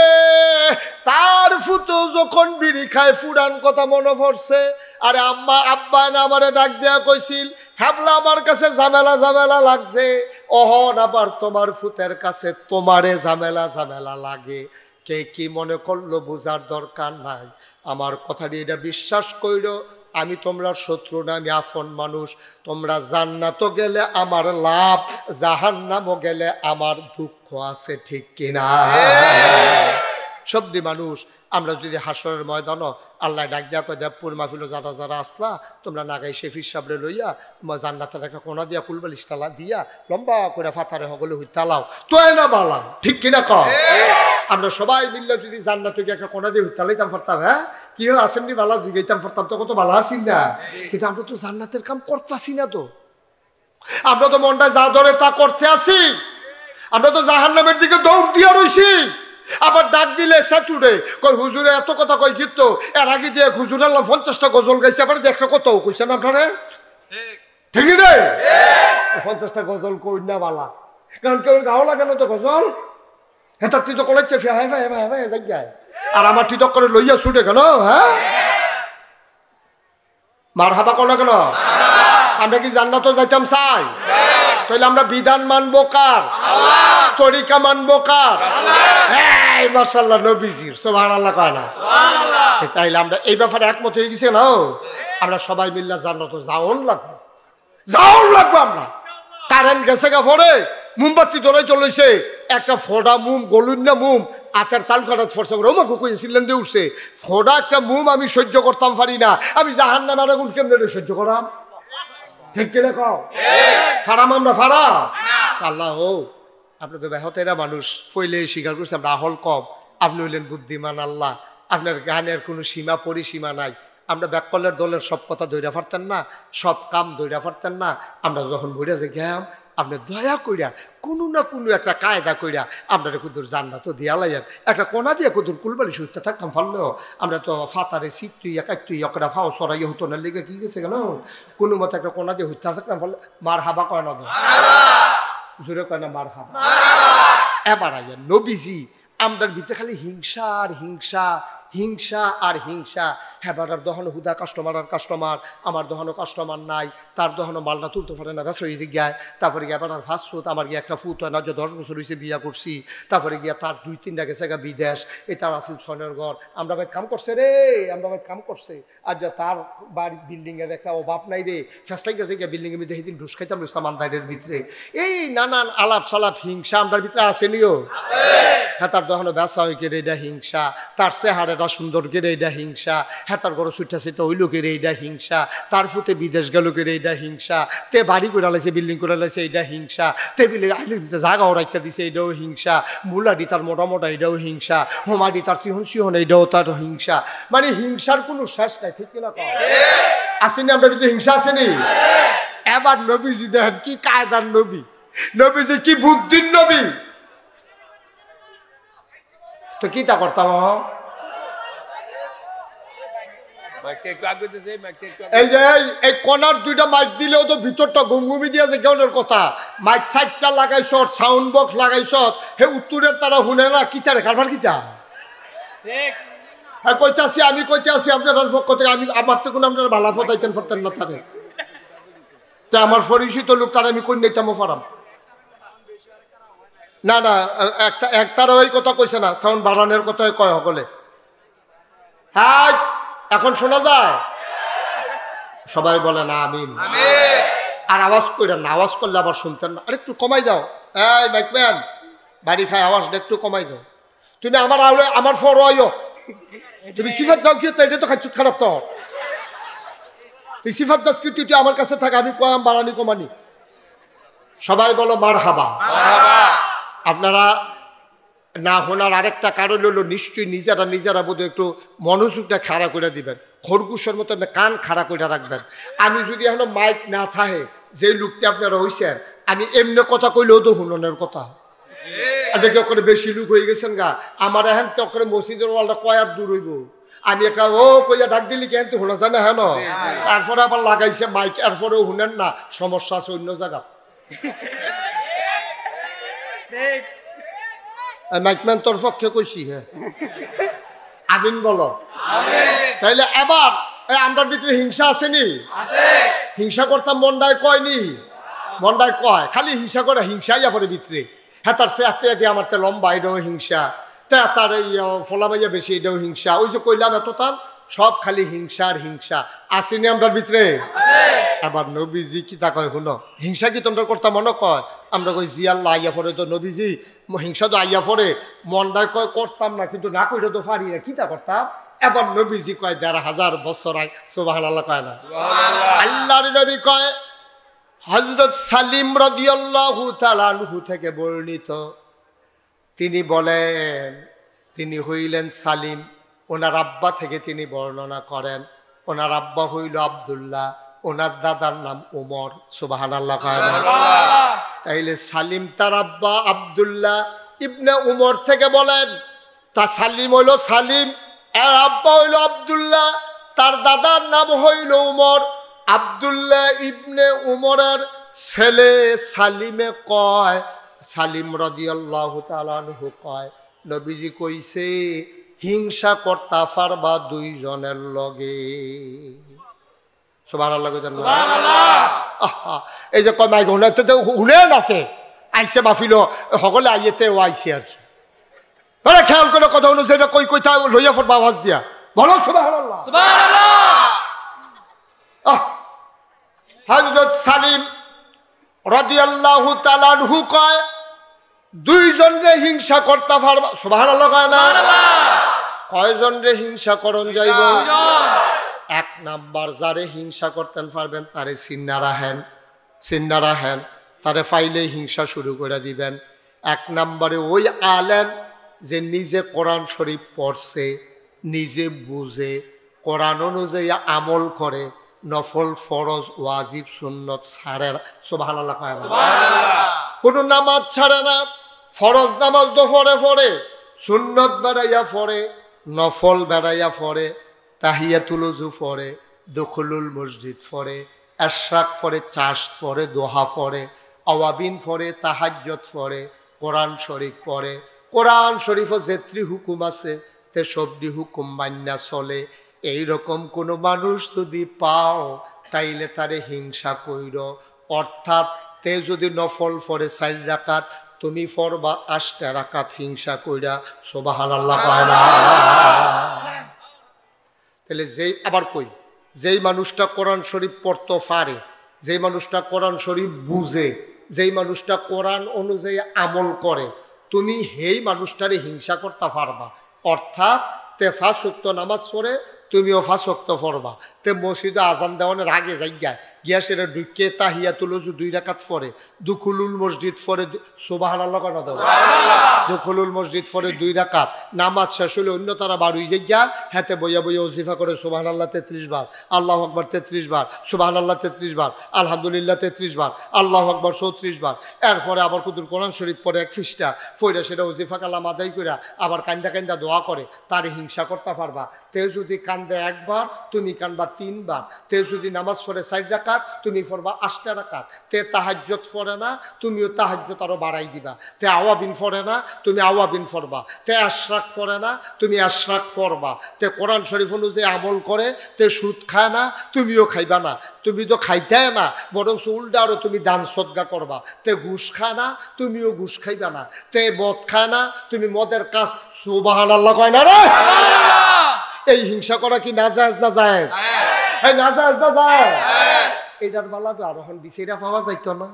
তার ফুতো যখন বিড়ি খায় ফুরান কথা মনে পড়ছে। আরে আম্মা আব্বা না আমারে ডাক দেয়া কইছিল, হ্যাবলা আমার কাছে ঝামেলা ঝামেলা লাগছে, অহন আবার তোমার ফুতের কাছে তোমারে ঝামেলা ঝামেলা লাগে। কে কি মনে করলো বোঝার দরকার নাই, আমার কথাটি এটা বিশ্বাস কইরো, আমি তোমরা শত্রু না, আমি আপন মানুষ। তোমরা জান্নাতও গেলে আমার লাভ, জাহান্নামও গেলে আমার দুঃখ আছে, ঠিক কিনা? সবদি মানুষ আমরা যদি হাসরের ময়দানও আল্লাহ ডাক দিয়া কয় দেবপুর মাহফিল যারা যারা আসলা তোমরা নাগাই শেফির সাবরে লইয়া জান্নাতের একটা কোনা দিয়া কুলবালিশ তালা দিয়া লম্বা করে ফাতারে হগলে হই তালাও তো না বালা, ঠিক কিনা কও? আমরা সবাই মিললে যদি জান্নাতে গিয়ে একটা কোনা দিয়ে হইতালাইতাম পারতাম, হ্যাঁ কি হয় আসেননি বালা জিগাইতাম পারতাম, তো কত বালা আসিন না। কিন্তু আমরা তো জান্নাতের কাম করতেছি না, তো আমরা তো মনটা যা ধরে তা করতে আসি, আমরা তো জাহান্নামের দিকে দৌড় দিয়া রইছি। আবার ডাক দিলে সেতুরে কই হুজুরে এত কথা কই গীত, এর আগে দিয়ে হুজুর আল্লাহ 50টা গজল গাইছে, আবার দেখছো কত কইছেন আপনারা, ঠিক রে? 50টা গজল কই না বালা, কারণ কেউ গাও লাগে না তো গজল, এটা তুই তো কলেছে ফেহাই ভাই ভাই ভাই যাই, আর আমার টিটক করে লইয়া ছুটে কেন? হ্যাঁ মারহাবা কোন কেন? আমরা কি জান্নাতে যাইতাম চাই? তাহলে আমরা বিধান মানবো কার? তরিকা মানবো কার? এই মাশাআল্লাহ নবীজির, সুবহানাল্লাহ কয় না? তাইলে আমরা এই ব্যাপারে একমত হয়ে গেছি না, আমরা সবাই মিল্লা জান্নাতে যাওন লাগবে, যাওন লাগবে। আমরা কারেন্ট গেছে গা পরে মোমবাতি ধরাই চলেছে, একটা ফোড়া মুম গলুন না মুম আতের তাল কাটাত ফরসা করে ওমাকে কইছিলেন দিয়ে উঠছে, ফোড়া একটা মুম আমি সহ্য করতাম পারি না, আমি জাহান্নামের আগুন কেমনে সহ্য করাম, ঠিক কিনা কও? ফাড়াম আমরা ফাড়া আল্লাহ হো। আপনি তো বেহতেরা মানুষ, পইলে স্বীকার করছে আমরা আহল কম, আপনি হইলেন বুদ্ধিমান আল্লাহ, আপনার জ্ঞানের কোনো সীমা পরিসীমা নাই। আমরা ব্যাককলের দলের সব কথা ধৈর্য পারতেন না, সব কাম ধৈর্য পারতেন না। আমরা যখন বইরা যে গেলাম আপনি দয়া কইরা কোনো না কোনো একটা কায়দা কইরা আপনারা কুদুর জান্নাত দিয়া লাইয়েন একটা কোনা দিয়ে কুদুর কুলবালি সুস্থ থাকতাম পারলেও আমরা তো ফাতারে সিটুই একাই একটা ফাও সরাই হতো না লেগে কি গেছে কেন কোনো মতো একটা কোনা দিয়ে হত্যা থাকতাম পারলে মার হাবা কয় না জোরে কয় না মার হাবা এবার আইয়া নবীজি আমরার ভিতরে খালি হিংসা আর হিংসা হিংসা আর হিংসা হেবাটার দহন হুদা কাস্টমার আর কাস্টমার আমার দহনও কাস্টমার নাই তার দহনও মালটা তুলতে পারে না ব্যাস হয়েছে গিয়ায় তারপরে গিয়ে এবার ফার্স্ট ফুট আমার গিয়ে একটা ফুট হয় না যে 10 বছর হয়েছে বিয়া করছি তারপরে গিয়া তার 2-3টা গেছে গা বিদেশ এই তার আসিল সনের ঘর আমরা ভাই কাম করছে রে আমরা ভাই কাম করছে আর যে তার বাড়ি বিল্ডিংয়ের একটা অভাব নাই রে ফেসলাই গেছে গিয়া বিল্ডিংয়ের ভিতরে সেদিন ঢুস খাইতাম ইসলাম দায়ের ভিতরে এই নানান আলাপ সালাপ হিংসা আমরার ভিতরে আসেনিও হ্যাঁ তার দহনও ব্যবসা হয়ে কেড়ে এটা হিংসা তার চেহারাটা সুন্দর কেড়ে এটা হিংসা হ্যাঁ তার ঘরে ছুটা সেটা হইল কেড়ে এইটা হিংসা তার ফুটে বিদেশ গেল কেড়ে এইটা হিংসা তে বাড়ি করে লাইছে বিল্ডিং করে লাইছে এইটা হিংসা টেবিলে আইলের ভিতরে জায়গা ওরাইতে দিছে এইটাও হিংসা মুলাডি তার মোটা মোটা এইটাও হিংসা হোমাডি তার সিহন সিহন এইটাও তার হিংসা মানে হিংসার কোনো শেষ নাই ঠিক কিনা আসেনি আমরা ভিতরে হিংসা আসেনি এবার নবীজি দেখেন কি কায়দার নবী নবীজি কি বুদ্ধির নবী তো কি তা করতাম এই যে এই কর্নার 2টা মাইক দিলেও তো ভিতরটা ঘুমঘুমি দিয়ে যে কেউনের কথা মাইক 60টা লাগাইছ সাউন্ড বক্স লাগাইছ হে উত্তরের তারা শুনে না কিতা রে কারবার কিতা কইতাছি আমি কইতাছি আপনার পক্ষ থেকে আমি আমার তো কোনো আপনার ভালা ফতাইতেন ফরতেন না তারে তা আমার পরিচিত লোক তারা আমি কই নিতাম ফারাম না না একটারও এই কথা কইছে না সাউন্ড বাড়ানোর কথা কয় সকলে হ্যাঁ এখন শোনা যায় সবাই বলে না আমিন আর আওয়াজ কইরা না আওয়াজ করলে আবার শুনতেন না আরেকটু কমাই দাও এই মাইকম্যান বাড়ি খায় আওয়াজটা একটু কমাই দাও তুমি আমার আওলে আমার ফর আইও তুমি সিফাত যাও কি এটা তো খাচ্ছুত খারাপ তো তুই সিফাত দাস কি তুই আমার কাছে থাক আমি কয়াম বাড়ানি কমানি সবাই বলো মারহাবা আপনারা না শোনার আরেকটা কারণ হলো নিশ্চয়ই নিজেরা বোধহয় একটু মনোযোগটা খাড়া করে দিবেন খরগোশের মতো কান খাড়া করে রাখবেন আমি যদি এখন মাইক না থাকে যে লোকটা আপনারা হইছেন আমি এমনি কথা কইলেও তো শুননের কথা দেখে ওখানে বেশি লোক হয়ে গেছেন গা আমার এখন তো ওখানে মসজিদের ওয়ালটা কয়ার দূর হইব আমি একটা ও কইয়া ডাক দিলি কেন তো শোনা যায় না হ্যাঁ তারপরে আবার লাগাইছে মাইক এরপরেও শুনেন না সমস্যা আছে অন্য জায়গা মাইকম্যান তোর পক্ষে কইছি হ্যাঁ আমিন বলো তাইলে এবার আমরার ভিতরে হিংসা আসেনি হিংসা করতাম মন্ডায় কয়নি মন্ডায় কয় খালি হিংসা করে হিংসাই পরে ভিতরে হ্যাঁ তার সে আত্মীয় আমার তো লম্বা এটাও হিংসা তার ফলামাইয়া বেশি এটাও হিংসা ওই যে কইলাম এত তার সব খালি হিংসা আর হিংসা আসেনি আমরার ভিতরে আবার নবীজি কি তা কয় শুনো হিংসা কি তোমরা করতাম মনে কয় আমরা কই জি আল্লাহ আইয়া পরে তো নবীজি হিংসা তো আইয়া পরে মনটায় কয় করতাম না কিন্তু না কইলে তো পারি না কি তা করতাম এবার নবীজি কয় ১,৫০০ বছর আয় সুবহানাল্লাহ কয় না আল্লাহর নবী কয় হযরত সালিম রাদিয়াল্লাহু তাআলা আনহু থেকে বর্ণিত তিনি বলেন তিনি হইলেন সালিম ওনার আব্বা থেকে তিনি বর্ণনা করেন ওনার আব্বা হইল আব্দুল্লাহ ওনার দাদার নাম উমর সুবহানাল্লাহ কয় না তাইলে সালিম তার আব্বা আব্দুল্লাহ ইবনে উমর থেকে বলেন তা সালিম হইল সালিম এর আব্বা হইল আব্দুল্লাহ তার দাদার নাম হইল উমর আব্দুল্লাহ ইবনে উমরের ছেলে সালিমে কয় সালিম রাদিয়াল্লাহু তাআলা আনহু কয় নবীজি কইছে হিংসা করতা পারবা দুইজনের লগে সুবহানাল্লাহ সুবহানাল্লাহ এই যে কয় মাই গুনাতে তো হুনেন আছে আইছে মাহফিল সকলে আইয়েতে ও আইছে আর কি আরে খেয়াল করে কথা হলো যেটা কই কইতা লইয়া পড়বা আওয়াজ দিয়া বলো সুবহানাল্লাহ সুবহানাল্লাহ হযরত সালিম রাদিয়াল্লাহু তাআলা আনহু কয় দুইজনরে হিংসা করতে পারবা সুবহানাল্লাহ কয় না কয়জনরে হিংসা করন যাইব এক নাম্বার যারে হিংসা করতেন পারবেন তারে চিন্না রাখেন তারে ফাইলে হিংসা শুরু করে দিবেন এক নাম্বারে ওই আলেম যে নিজে কোরআন শরীফ পড়ছে নিজে বুঝে কোরআন অনুযায়ী আমল করে নফল ফরজ ওয়াজিব সুন্নত ছাড়ে না। সুবহানাল্লাহ কয় না? সুবহানাল্লাহ। কোনো নামাজ ছাড়ে না, ফরজ নামাজ তো পড়ে, সুন্নত বেড়াইয়া পড়ে, নফল বেড়াইয়া পড়ে, তাহিয়াতুল ওযু পড়ে, দুখুলুল মসজিদ পড়ে, ইশরাক পড়ে, চাষ পড়ে, দোহা পড়ে, আওয়াবিন পড়ে, তাহাজ্জুদ পড়ে, কোরআন শরীফ পড়ে। কোরআন শরীফও যেত্রি হুকুম আছে তে সবদি হুকুম মান্না চলে। এইরকম কোনো মানুষ যদি পাও তাইলে তারে হিংসা কইর। অর্থাৎ তে যদি নফল পড়ে 4 রাকাত, তুমি পড়বা 8 রাকাত হিংসা কইরা। সুবহানাল্লাহ কয় না? তাহলে আবার কই, যেই মানুষটা কোরআন শরীফ পড়তে পারে, যেই মানুষটা কোরআন শরীফ বুঝে, যেই মানুষটা কোরআন অনুযায়ী আমল করে, তুমি সেই মানুষটারে হিংসা করতে পারবা। অর্থাৎ তে 5 ওয়াক্ত নামাজ পড়ে, তুমিও 5 ওয়াক্ত পড়বা। তে মসজিদে আজান দেওয়ানোর আগে গিয়া সেটা ঢুকে তাহিয়াতুল ওযু 2 রাকাত পড়ে, দুখুলুল মসজিদ পড়ে। সুবহানাল্লাহ কয় না? দুখুলুল মসজিদ পড়ে 2 রাকাত। নামাজ শেষ হলে অন্য তারা বাড়ি যাইয়া হাতে বইয়া ওজিফা করে সুবহানাল্লাহ 33 বার, আল্লাহু আকবার 33 বার, সুবহানাল্লাহ 33 বার, আলহামদুলিল্লাহ 33 বার, আল্লাহু আকবার 34 বার। এরপরে আবার কুতুর কোরআন শরীফ পড়ে 1 পৃষ্ঠা, পড়ে সেটা ওজিফা কালাম আদায় কইরা আবার কান্দা দোয়া করে। তারে হিংসা করতে পারবা। তে যদি কান্দে 1 বার, তুমি কানবা 3 বার। তে যদি নামাজ পড়ে 4 রাকাত, তুমি পড়বা 8 রাকাত। তে তাহাজ্জুদ পড়ে না, তুমিও তাহাজ্জুদ আরো বাড়াই দিবা। তে আওয়াবিন পড়ে না, তুমি আওয়াবিন পড়বা। তে ইশরাক পড়ে না, তুমি ইশরাক পড়বা। তে কোরআন শরীফ অনুযায়ী আমল করে, তে সুদ খায় না, তুমিও খাইবা না। তুমি তো খাইতে না, বরং উল্টা আরো তুমি দান সদকা করবা। তে ঘুষ খায় না, তুমিও ঘুষ খাইবা না। তে মদ খায় না, তুমি মদের কাজ। সুবহানাল্লাহ কয় না রে? এই হিংসা করা কি নাজায়েজ? না জায়েজ? এই নাজায়েজ না জায়েজ? এইটার বালা তো আর এখন বিচাইরা পাওয়া যাইতো না।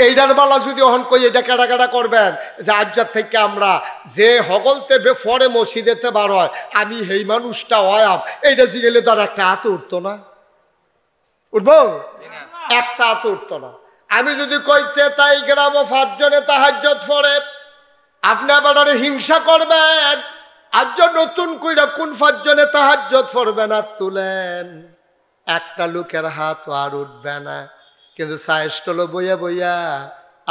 এইটার বালা যদি এখন কই এটা কাটা কাটা করবেন যে আজ্জার থেকে আমরা যে হগলতে বেফরে মসজিদেতে বার হয়, আমি সেই মানুষটা হয়াম, এইটা জিগেলে তো আর একটা হাত উঠতো না। উঠবো? একটা হাত উঠতো না। আমি যদি কইতে তাই গ্রাম 5 জনে তাহাজ্জুদ পড়ে, আপনি আবার হিংসা করবেন। আজ নতুন কইরা কোন 5 জনে তাহাজ্জুদ পড়বে না তুলেন, একটা লোকের হাত আর উঠবে না। কিন্তু সাইস্টল বইয়া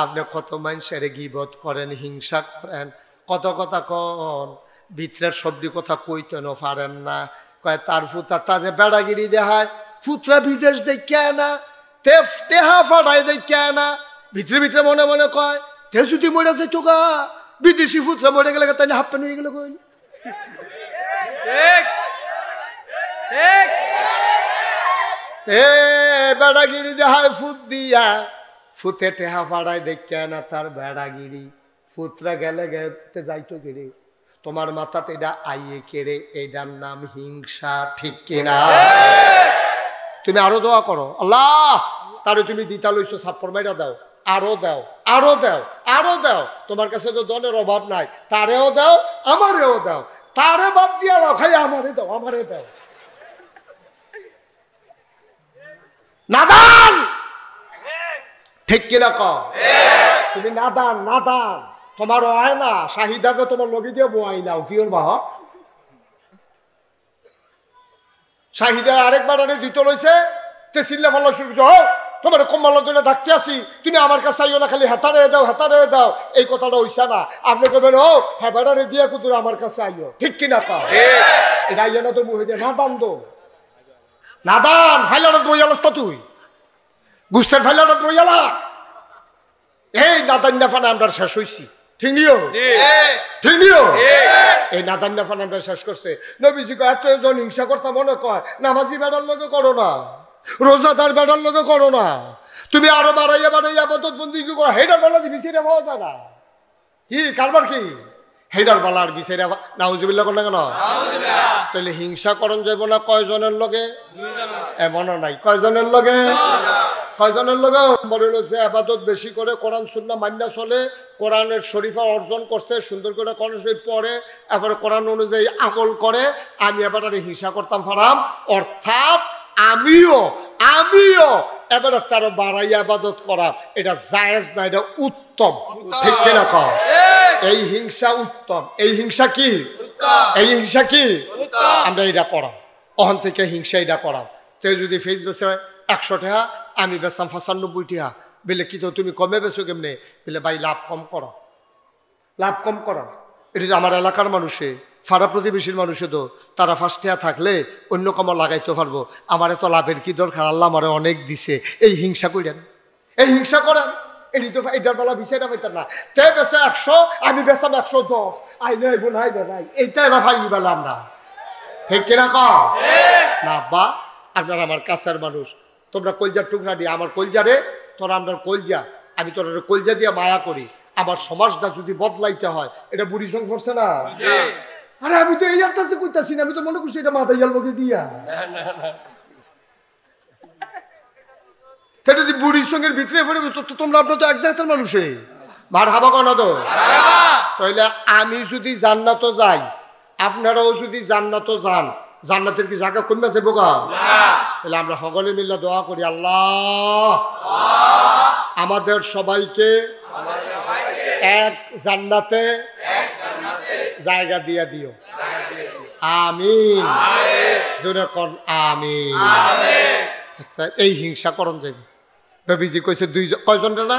আপনি কত মানুষের গীবত করেন, হিংসা করেন, কত কথা কন, ভিতরের সবজি কথা কইতেন পারেন না। কয় তার ফুতা তাজে বেড়াগিরি দেখায়, ফুতরা বিদেশ দেখে না, টেহা ফাটাই দেখে না, ভিতরে মনে মনে কয় তে যদি মরে যাইতো গা, বিদেশি ফুতরা মরে গেলে তাই হাফ প্যান্ট হয়ে গেল। কই বেড়াগিরি দেখায় ফুট দিয়া, ফুতে টেহা ফাড়ায় দেখে না তার বেড়াগিরি। ফুতরা গেলে গেতে যাইতো কেড়ে, তোমার মাথাতে এটা আইয়ে কেড়ে, এইটার নাম হিংসা। ঠিক কিনা? তুমি আরো দোয়া করো, আল্লাহ তারে তুমি দিতা লইছো, ছাপ্পর মাইরা দাও, আরো দাও, আরো দাও, আরো দাও। তোমার কাছে তো ধনের অভাব নাই, তারেও দাও, আমারেও দাও। তারে বাদ দিয়া দাও, খাই আমারে দাও, আমারে দাও। নাদান, ঠিক কিনা কও? তুমি নাদান, নাদান। তোমার হয় না, শাহিদাকে তোমার লগে দিয়ে বোয়াই নাও, কি ওর বাহ। শাহিদার আরেকবার দিতে লইছে, তে চিল্লা ভালো শুরু তোমার কম্মাল ধরে ডাকতে আসি, তুমি আমার কাছে আইও না, খালি হেতারে দাও, হেতারে দাও। এই কথাটা হইসা না। আপনি কবেন ও হ্যাঁ বেড়ারে দিয়ে কুতুর আমার কাছে আইও, ঠিক কিনা কও? এটা আইয়া না তো মুহে দিয়ে নাদান দো, নাদান ফাইলাটা বইয়ালাস তা তুই গুস্তের ফাইলাটা বইয়ালা। এই নাদান নাফান আমরা শেষ হইছি, ঠিক নিও, ঠিক নিও। এই নাদান নাফান আমরা শেষ করছে। নবীজি এতজন হিংসা করতে মনে কয় নামাজি বেড়ার লগে করো না, রোজাদার বেড়ার লগে করো না, তুমি আরো বাড়াইয়া বাড়াইয়া বদত বন্দি করো। হেডার বেলা দি বিচারে পাওয়া যায় না। কি কারবার কি হেডার বালার বিচারে নাউজুবিল্লাহ করলে কেন? তাহলে হিংসা করণ যাইব না কয়জনের লগে? এমনও নাই। কয়জনের লগে? কয়জনের লগে? মনে হচ্ছে আবাদত বেশি করে, কোরআন সুন্নাহ মান্না চলে, কোরআনের শরীফা অর্জন করছে, সুন্দর করে কোরআন শরীফ পড়ে, এরপরে কোরআন অনুযায়ী আমল করে। আমি এবার হিংসা করতাম ফারাম, অর্থাৎ আমিও এবার তারও বাড়াইয়া আবাদত করা, এটা জায়েজ না, এটা উত্তম। ঠিক কিনা কও? এই হিংসা উত্তম। এই হিংসা কি? এই হিংসা কি? আমরা এটা করাম, অহন থেকে হিংসা এটা করাম। তে যদি ফেস বেচে 100 টাকা, আমি বেচাম 95 টাকা, বলে কি তো তুমি কমে বেছো কেমনে? বলে ভাই লাভ কম করো, লাভ কম করো। এটা তো আমার এলাকার মানুষে, ফাড়া প্রতিবেশীর মানুষে তো তারা ফার্স্টিয়া থাকলে অন্য কামা লাগাইতে পারবো। আমার এত লাভের কি দরকার? আল্লাহ আমারে অনেক দিছে, এই হিংসা করেন, এই হিংসা করেন। এটি তো এটার বেলা বিষয়টা পাইতেন না। তে বেচে 100, আমি বেচাম 110, আইলে আইব না আইবে নাই, এইটা এরা ভাই বেলা আমরা ঠিক কিনা কও না? বা আপনার আমার কাছের মানুষ, তোমরা কলজার টুকরা দিয়ে আমার কলজারে, তোরা আমরা কলজা, আমি তোর কলজা দিয়ে মায়া করি। আমার সমাজটা যদি বদলাইতে হয়, এটা বুড়ি সঙ্গ করছে না? আরে আমি তো এই আত্মাছে কইতাছি না, আমি তো মনে করছি এটা মাথায় গেল বকে দিয়া। সেটা যদি বুড়ির সঙ্গে ভিতরে পড়ে তো তোমরা আপনার তো এক জায়গার মানুষে মার হাবা কনা তো। তাহলে আমি যদি জান্নাতও যাই, আপনারাও যদি জান্নাতও যান, জান্নাতের কি জায়গা কমে যাবো গা? তাহলে আমরা সকলে মিলে দোয়া করি, আল্লাহ আমাদের সবাইকে এক জান্নাতে জায়গা দিয়ে দিও, আমিন। জোরে কোন আমিন। আচ্ছা, এই হিংসা করণ যাবে। নবীজি কইছে কয়জন না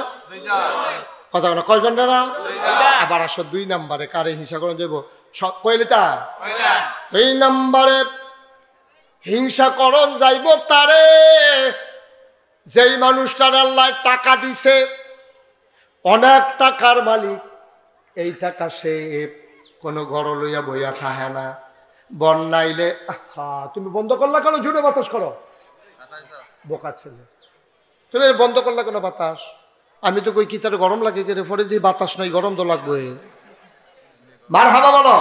কথা না, কয়জন না? আবার আসো 2 নম্বরে কারে হিংসা করণ যাবো? কইলেটা এই নম্বরে হিংসা করণ যাইব তারে যেই মানুষটার আল্লাহ টাকা দিছে, অনেক টাকার মালিক, এই টাকা সে কোনো ঘর লইয়া বইয়া থাহে না। বন্যাইলে তুমি বন্ধ করলা কেন? জুড়ে বাতাস করো, বোকা ছেলে, তুমি বন্ধ করলা কেন বাতাস? আমি তো কই কি তার গরম লাগে কে রে? পরে দিয়ে বাতাস নাই, গরম তো লাগবে। মার হাবা বলো,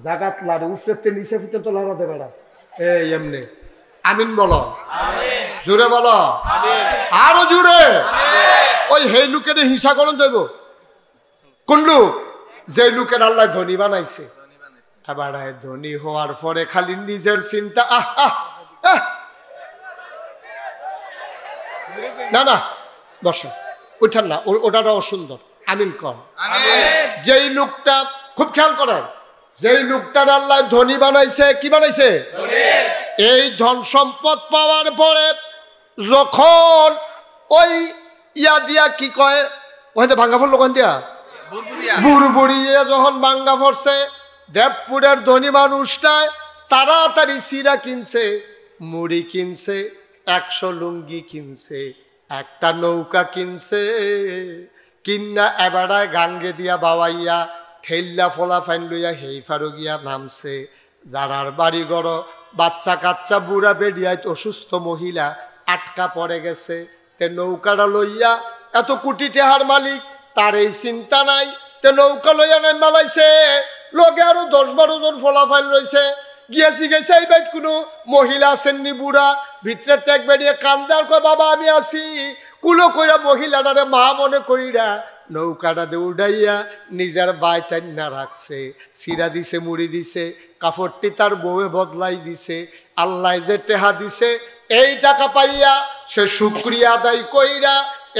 জাগাত লাড়ে উঠতে নিচে ফুটে তো লড়াতে বেড়া, এই এমনি আমিন বলো, জোরে বলো, আরো জোরে। ওই হে লোকের হিংসা করণ যাইব। কোন লোক? যে লোকের আল্লাহ ধনী বানাইছে, আবার ধনী হওয়ার পরে খালি নিজের চিন্তা। না না বসো, ওইটার না, ওটাটা অসুন্দর। আমিন কর। যেই লোকটা, খুব খেয়াল করেন, যেই লোকটার আল্লাহ ধনী বানাইছে, কি বানাইছে? এই ধন সম্পদ পাওয়ার পরে যখন ওই ইয়া দিয়া কি কয়, ওখানে ভাঙ্গা ফল ওখান দিয়া বুড়বুড়িয়ে যখন ভাঙ্গা পড়ছে, দেবপুরের ধনী মানুষটায় তাড়াতাড়ি সিরা কিনছে, মুড়ি কিনছে, 100 লুঙ্গি কিনছে, একটা নৌকা কিনছে, কিন্না এবারায় গাঙ্গে দিয়া বাবাইয়া ঠেল্লা ফলা ফাইন লইয়া হেই ফারো গিয়া নামছে। যারার বাড়ি গড় বাচ্চা কাচ্চা বুড়া বেডিয়ায় অসুস্থ মহিলা আটকা পড়ে গেছে, তে নৌকাটা লইয়া, এত কোটি টেহার মালিক, তার এই চিন্তা নাই, তে নৌকা লইয়া নাই মালাইছে। লগে আরো 10-12 জন ফলাফাইল রয়েছে, গিয়েছি গেছে এই বাইক কোনো মহিলা আসেননি, বুড়া ভিতরে ত্যাগ বেরিয়ে কান্দে আর কয় বাবা আমি আসি। কুলো কইরা মহিলাটারে মা মনে কইরা নৌকাটা দৌড়াইয়া নিজের বাই টাইনা রাখছে, সিরা দিছে, মুড়ি দিছে, কাপড়টি তার বউয়ে বদলাই দিছে। আল্লাহ যে টেহা দিছে, এই টাকা পাইয়া সে শুকরিয়া আদায় কইরা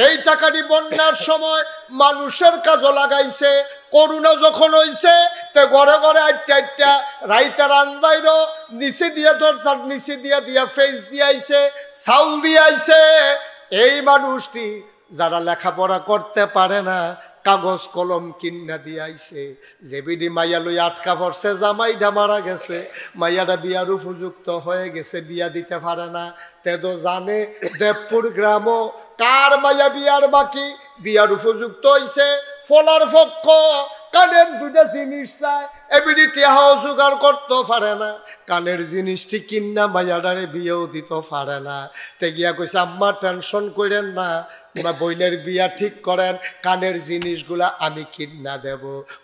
এই টাকাটি বন্যার সময় মানুষের কাজও লাগাইছে। করুণা যখন হইছে, তে ঘরে ঘরে আটটা রাইতা রান্দাইল, নিচে দিয়ে দরজার নিচে দিয়া ফেস দিয়াইছে, চাউল দিয়াইছে। এই মানুষটি যারা লেখাপড়া করতে পারে না, কাগজ কলম কিনা দিয়াইছে। যে বিডি মাইয়া লই আটকা পড়ছে, জামাইটা মারা গেছে, মাইয়াটা বিয়ার উপযুক্ত হয়ে গেছে, বিয়া দিতে পারে না। তেদো জানে দেবপুর গ্রামও কার মাইয়া বিয়ার বাকি, বিয়ার উপযুক্ত হইছে। ফলার পক্ষ কানের 2টা জিনিস চায়, এবিডি টেহাও জোগাড় করতে পারে না, কানের জিনিসটি কিন্না মাইয়াডারে বিয়েও দিতে পারে না। তে গিয়া কইছে আম্মা টেনশন করেন না, বইনের বিয়া ঠিক করেন, কানের জিনিসগুলা আমি কিনা দেব।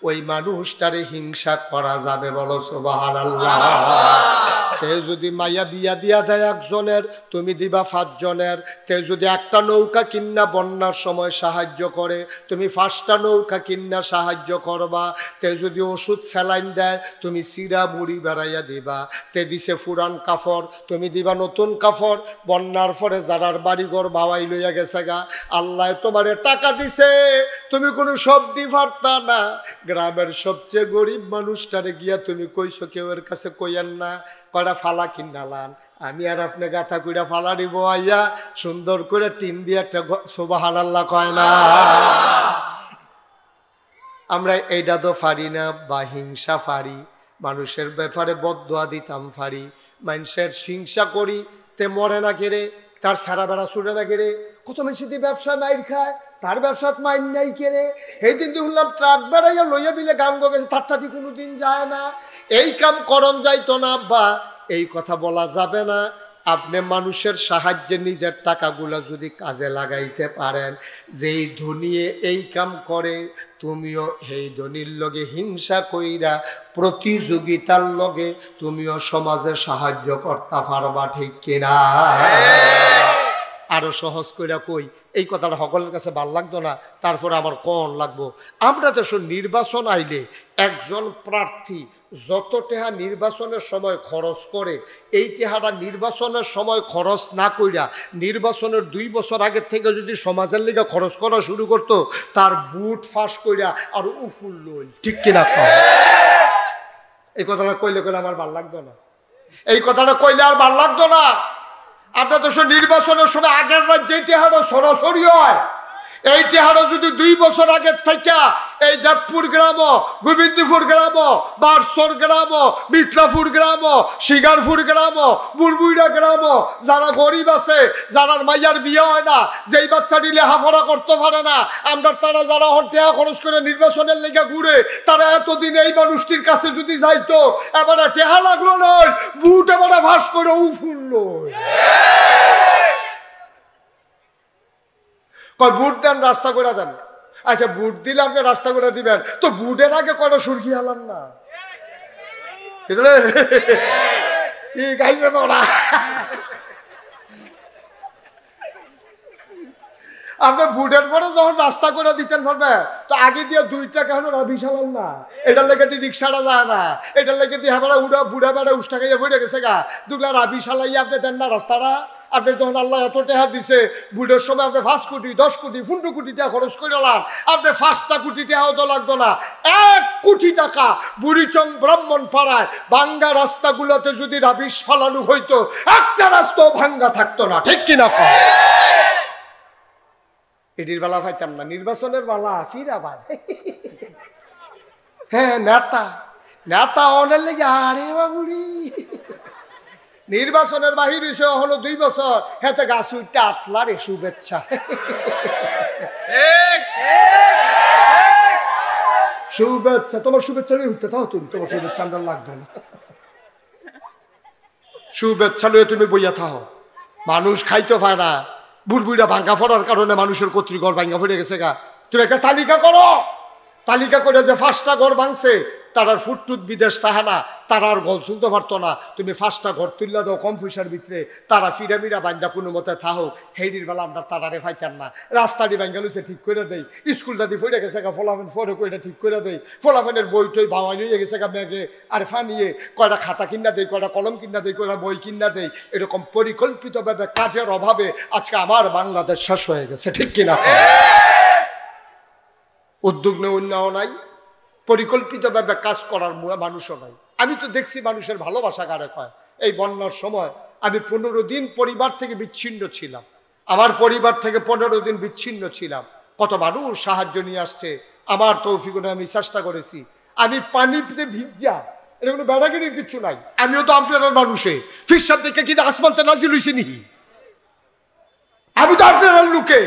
ওই মানুষটারে হিংসা করা যাবে? বলো সুবহানাল্লাহ। তে যদি মাইয়া বিয়া দিয়া দেয় একজনের, তুমি দিবা 5 জনের। তে যদি একটা নৌকা কিন্না বন্যার সময় সাহায্য করে, তুমি 5টা নৌকা কিন্না সাহায্য করবা। তে যদি ওষুধ স্যালাইন দেয়, তুমি চিরা মুড়ি বেড়াইয়া দিবা। তে দিছে পুরান কাপড়, তুমি দিবা নতুন কাপড়। বন্যার পরে যারার বাড়িঘর বাবাই লইয়া গেছে গা, আল্লাহ তোমারে টাকা দিছে, তুমি কোনো সবজি পারতা না। গ্রামের সবচেয়ে গরিব মানুষটারে গিয়া তুমি কইছো, কেউ এর কাছে কইয়েন না, কয়টা ফালা কিনালান, আমি আর আপনি গাথা কইরা ফালা দিব আইয়া সুন্দর করে টিন দিয়ে একটা সুবহানাল্লাহ কয় না। আমরা এইটা তো পারি না, বা হিংসা পারি, মানুষের ব্যাপারে বদদোয়া দিতাম পারি, মানুষের হিংসা করি তে মরে না কেড়ে, তার সারা বেড়া ছুটে না কেড়ে, কত মানুষ দিয়ে ব্যবসা মাইর খায়, তার ব্যবসাত মাইন নাই কেড়ে। এই দিন তো শুনলাম ট্রাক বেড়াইয়া লইয়া বিলে গান গেছে, তার টাটি কোনোদিন যায় না। এই কাম করণ যাইতো না, বা এই কথা বলা যাবে না। আপনি মানুষের সাহায্যে নিজের টাকাগুলো যদি কাজে লাগাইতে পারেন, যেই ধনিয়ে এই কাম করে তুমিও এই ধনির লগে হিংসা কইরা প্রতিযোগিতার লগে তুমিও সমাজে সাহায্য করতে পারবা, ঠিক কিনা? আরো সহজ কইরা কই, এই কথাটা সকলের কাছে ভাল লাগতো না, তারপরে আমার কোন লাগবো। আমরা দেশ নির্বাচন আইলে একজন প্রার্থী যত টাকা নির্বাচনের সময় খরচ করে, এই টাকাটা নির্বাচনের সময় খরচ না কইরা নির্বাচনের 2 বছর আগে থেকে যদি সমাজের লিগে খরচ করা শুরু করতো, তার বুট ফাঁস কইরা আর উফুল লই, ঠিক কিনা? এই কথাটা কইলে আমার ভাল লাগতো না, এই কথাটা কইলে আর ভাল লাগতো না। আপনার দেশ নির্বাচনের সময় আগের রাত যে টেহারা সরাসরি হয়, এই টেহারা যদি 2 বছর আগের থেকে এই দেবপুর গ্রাম, গোবিন্দপুর গ্রাম, বারসর গ্রাম, মিত্রাপুর গ্রাম, শিকারপুর গ্রাম, বুড়বুইড়া গ্রাম, যারা গরিব আছে, যারা মাইয়ার বিয়ে হয় না, যেই বাচ্চাটি লেখাপড়া করতে পারে না, আমরা তারা যারা টেহা খরচ করে নির্বাচনের লেগে ঘুরে, তারা এতদিন এই মানুষটির কাছে যদি যাইতো, এবারে টেহা লাগলো নয়, বুট এবারে ফাঁস করে উফুল কয় বুট দেন, রাস্তা করে দেন। আচ্ছা, বুট দিলে আপনি রাস্তা করে দিবেন, তো বুটের আগে কয়টা সুরকি হালান না, গাইছে তোরা। আপনি বুটের পরে যখন রাস্তা করে দিতেন পারবে, তো আগে দিয়ে 2টা কেন রাবি চালান না, এটার লেগে দিয়ে রিক্সাটা যায় না, এটার লেগে দিয়ে হেবারা উড়া বুড়া বেড়া উষ্টা খাইয়া পড়ে গেছে গা, 2টা রাবি চালাইয়া আপনি দেন না রাস্তাটা। আপনি যখন আল্লাহ এত টাকা দিছে, বুড়ের সময় আপনি 5 কোটি 10 কোটি 15 কোটি টাকা খরচ করলাম, আপনি 5টা কোটি টাকাও তো লাগতো না, 1 কোটি টাকা বুড়িচং ব্রাহ্মণ পাড়ায় ভাঙ্গা রাস্তাগুলোতে যদি রাবিশ ফালানো হইতো, একটা রাস্তাও ভাঙ্গা থাকতো না, ঠিক কিনা? এটির বেলা পাইতাম না, নির্বাচনের বেলা ফিরা ভাই। হ্যাঁ, নেতা নেতা অনেক লেগে, আরে বাবুড়ি নির্বাচনের বাহির হইছে হলো 2 বছর, হেতে গাছ উঠতে আতলারে শুভেচ্ছা, শুভেচ্ছা। তোমার শুভেচ্ছা লই উঠতে থাও, তুমি তোমার শুভেচ্ছা আমরা লাগবে না, শুভেচ্ছা লইয়ে তুমি বইয়া থাও। মানুষ খাইতে পায় না, বুড়বুড়া ভাঙ্গা ফোড়ার কারণে মানুষের কর্তৃঘর ভাঙ্গা ফেড়ে গেছে গা। তুমি একটা তালিকা করো, তালিকা করে যে 5টা ঘর ভাঙছে, তার আর ফুটটুট বিদেশ তাহা না, তারা আর ঘর তুলতে পারতো না, তুমি 5টা ঘর তুললে দাও কম পয়সার ভিতরে, তারা ফিরামিরা বান্ধা কোনো মতে থাহো। হেডির বেলা আমরা তারারে ফাইতাম না, রাস্তাটি ভাঙ্গা লইছে ঠিক করে দেই, স্কুলটা দিয়ে ফেটে গেছে গা, ফলাফেন ফটো কইটা ঠিক করে দেই, ফলাফেনের বই টই ভাওয়াই নিয়ে গেছে গা ব্যাগে, আর ফানিয়ে কয়টা খাতা কিনা দেই, কয়টা কলম কিনা দেই, কয়টা বই কিনা দেই। এরকম পরিকল্পিতভাবে কাজের অভাবে আজকে আমার বাংলাদেশ শেষ হয়ে গেছে, ঠিক কিনা? উদ্যোগ নেওয়া নাই, পরিকল্পিতভাবে কাজ করার মানুষও নাই। আমি তো দেখছি মানুষের ভালোবাসা কারে হয়। এই বন্যার সময় আমি 15 দিন পরিবার থেকে বিচ্ছিন্ন ছিলাম, আমার পরিবার থেকে 15 দিন বিচ্ছিন্ন ছিলাম। কত মানুষ সাহায্য নিয়ে আসছে, আমার তৌফিকে আমি চেষ্টা করেছি। আমি পানিতে ভিজা, এটা কোনো বেড়াগিরির কিছু নাই, আমিও তো আপনার মানুষে ফিরসাদ দেখে কিনা আসমানতে নাজিল হইছে নি, আমি তো আপনার লোকে।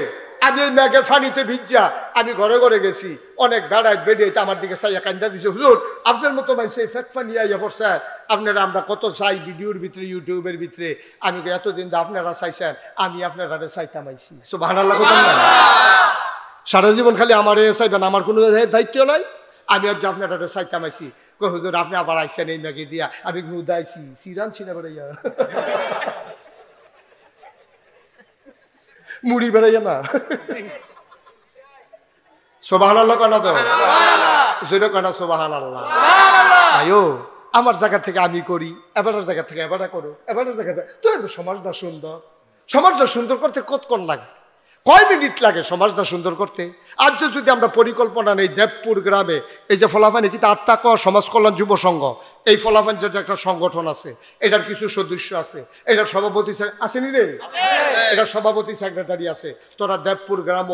আমি এই ম্যাগের ফানিতে ভিজা আমি ঘরে ঘরে গেছি, অনেক বেড়ায় বেড়ে আমার দিকে চাইয়া কান্দা দিছে, হুজুর আপনার মতো মানুষ এই ফ্যাট ফানি আইয়া পড়ছে, আপনারা আমরা কত চাই ভিডিওর ভিতরে, ইউটিউবের ভিতরে। আমি এতদিন আপনারা চাইছেন, আমি আপনারা চাইতাম আইছি। সুবহানাল্লাহ। সারা জীবন খালি আমার চাইবেন, আমার কোনো দায়িত্ব নাই, আমি আর আপনারা চাইতাম আইছি। কই হুজুর আপনি আবার আইছেন এই ম্যাগে দিয়া, আমি গুদাইছি সিরান ছিনা বেড়াইয়া মুড়ি বেড়াইয়া না। সুবহানাল্লাহ কেন তো জোরে কেন সুবহানাল্লাহ। আয়ো আমার জায়গা থেকে আমি করি, এবারের জায়গা থেকে এবারে করো, এবারের জায়গা থেকে তো সমাজটা সুন্দর। সমাজটা সুন্দর করতে কতক্ষণ লাগে, কয় মিনিট লাগে সমাজটা সুন্দর করতে? আজ যদি আমরা পরিকল্পনা নেই, দেবপুর গ্রামে এই যে ফলাফানি কিন্তু আত্মা সমাজ কল্যাণ যুব সংঘ, এই ফলাফল যে একটা সংগঠন আছে, এটার কিছু সদস্য আছে, এটার সভাপতি আসেনি রে, এটার সভাপতি সেক্রেটারি আছে। তোরা দেবপুর গ্রাম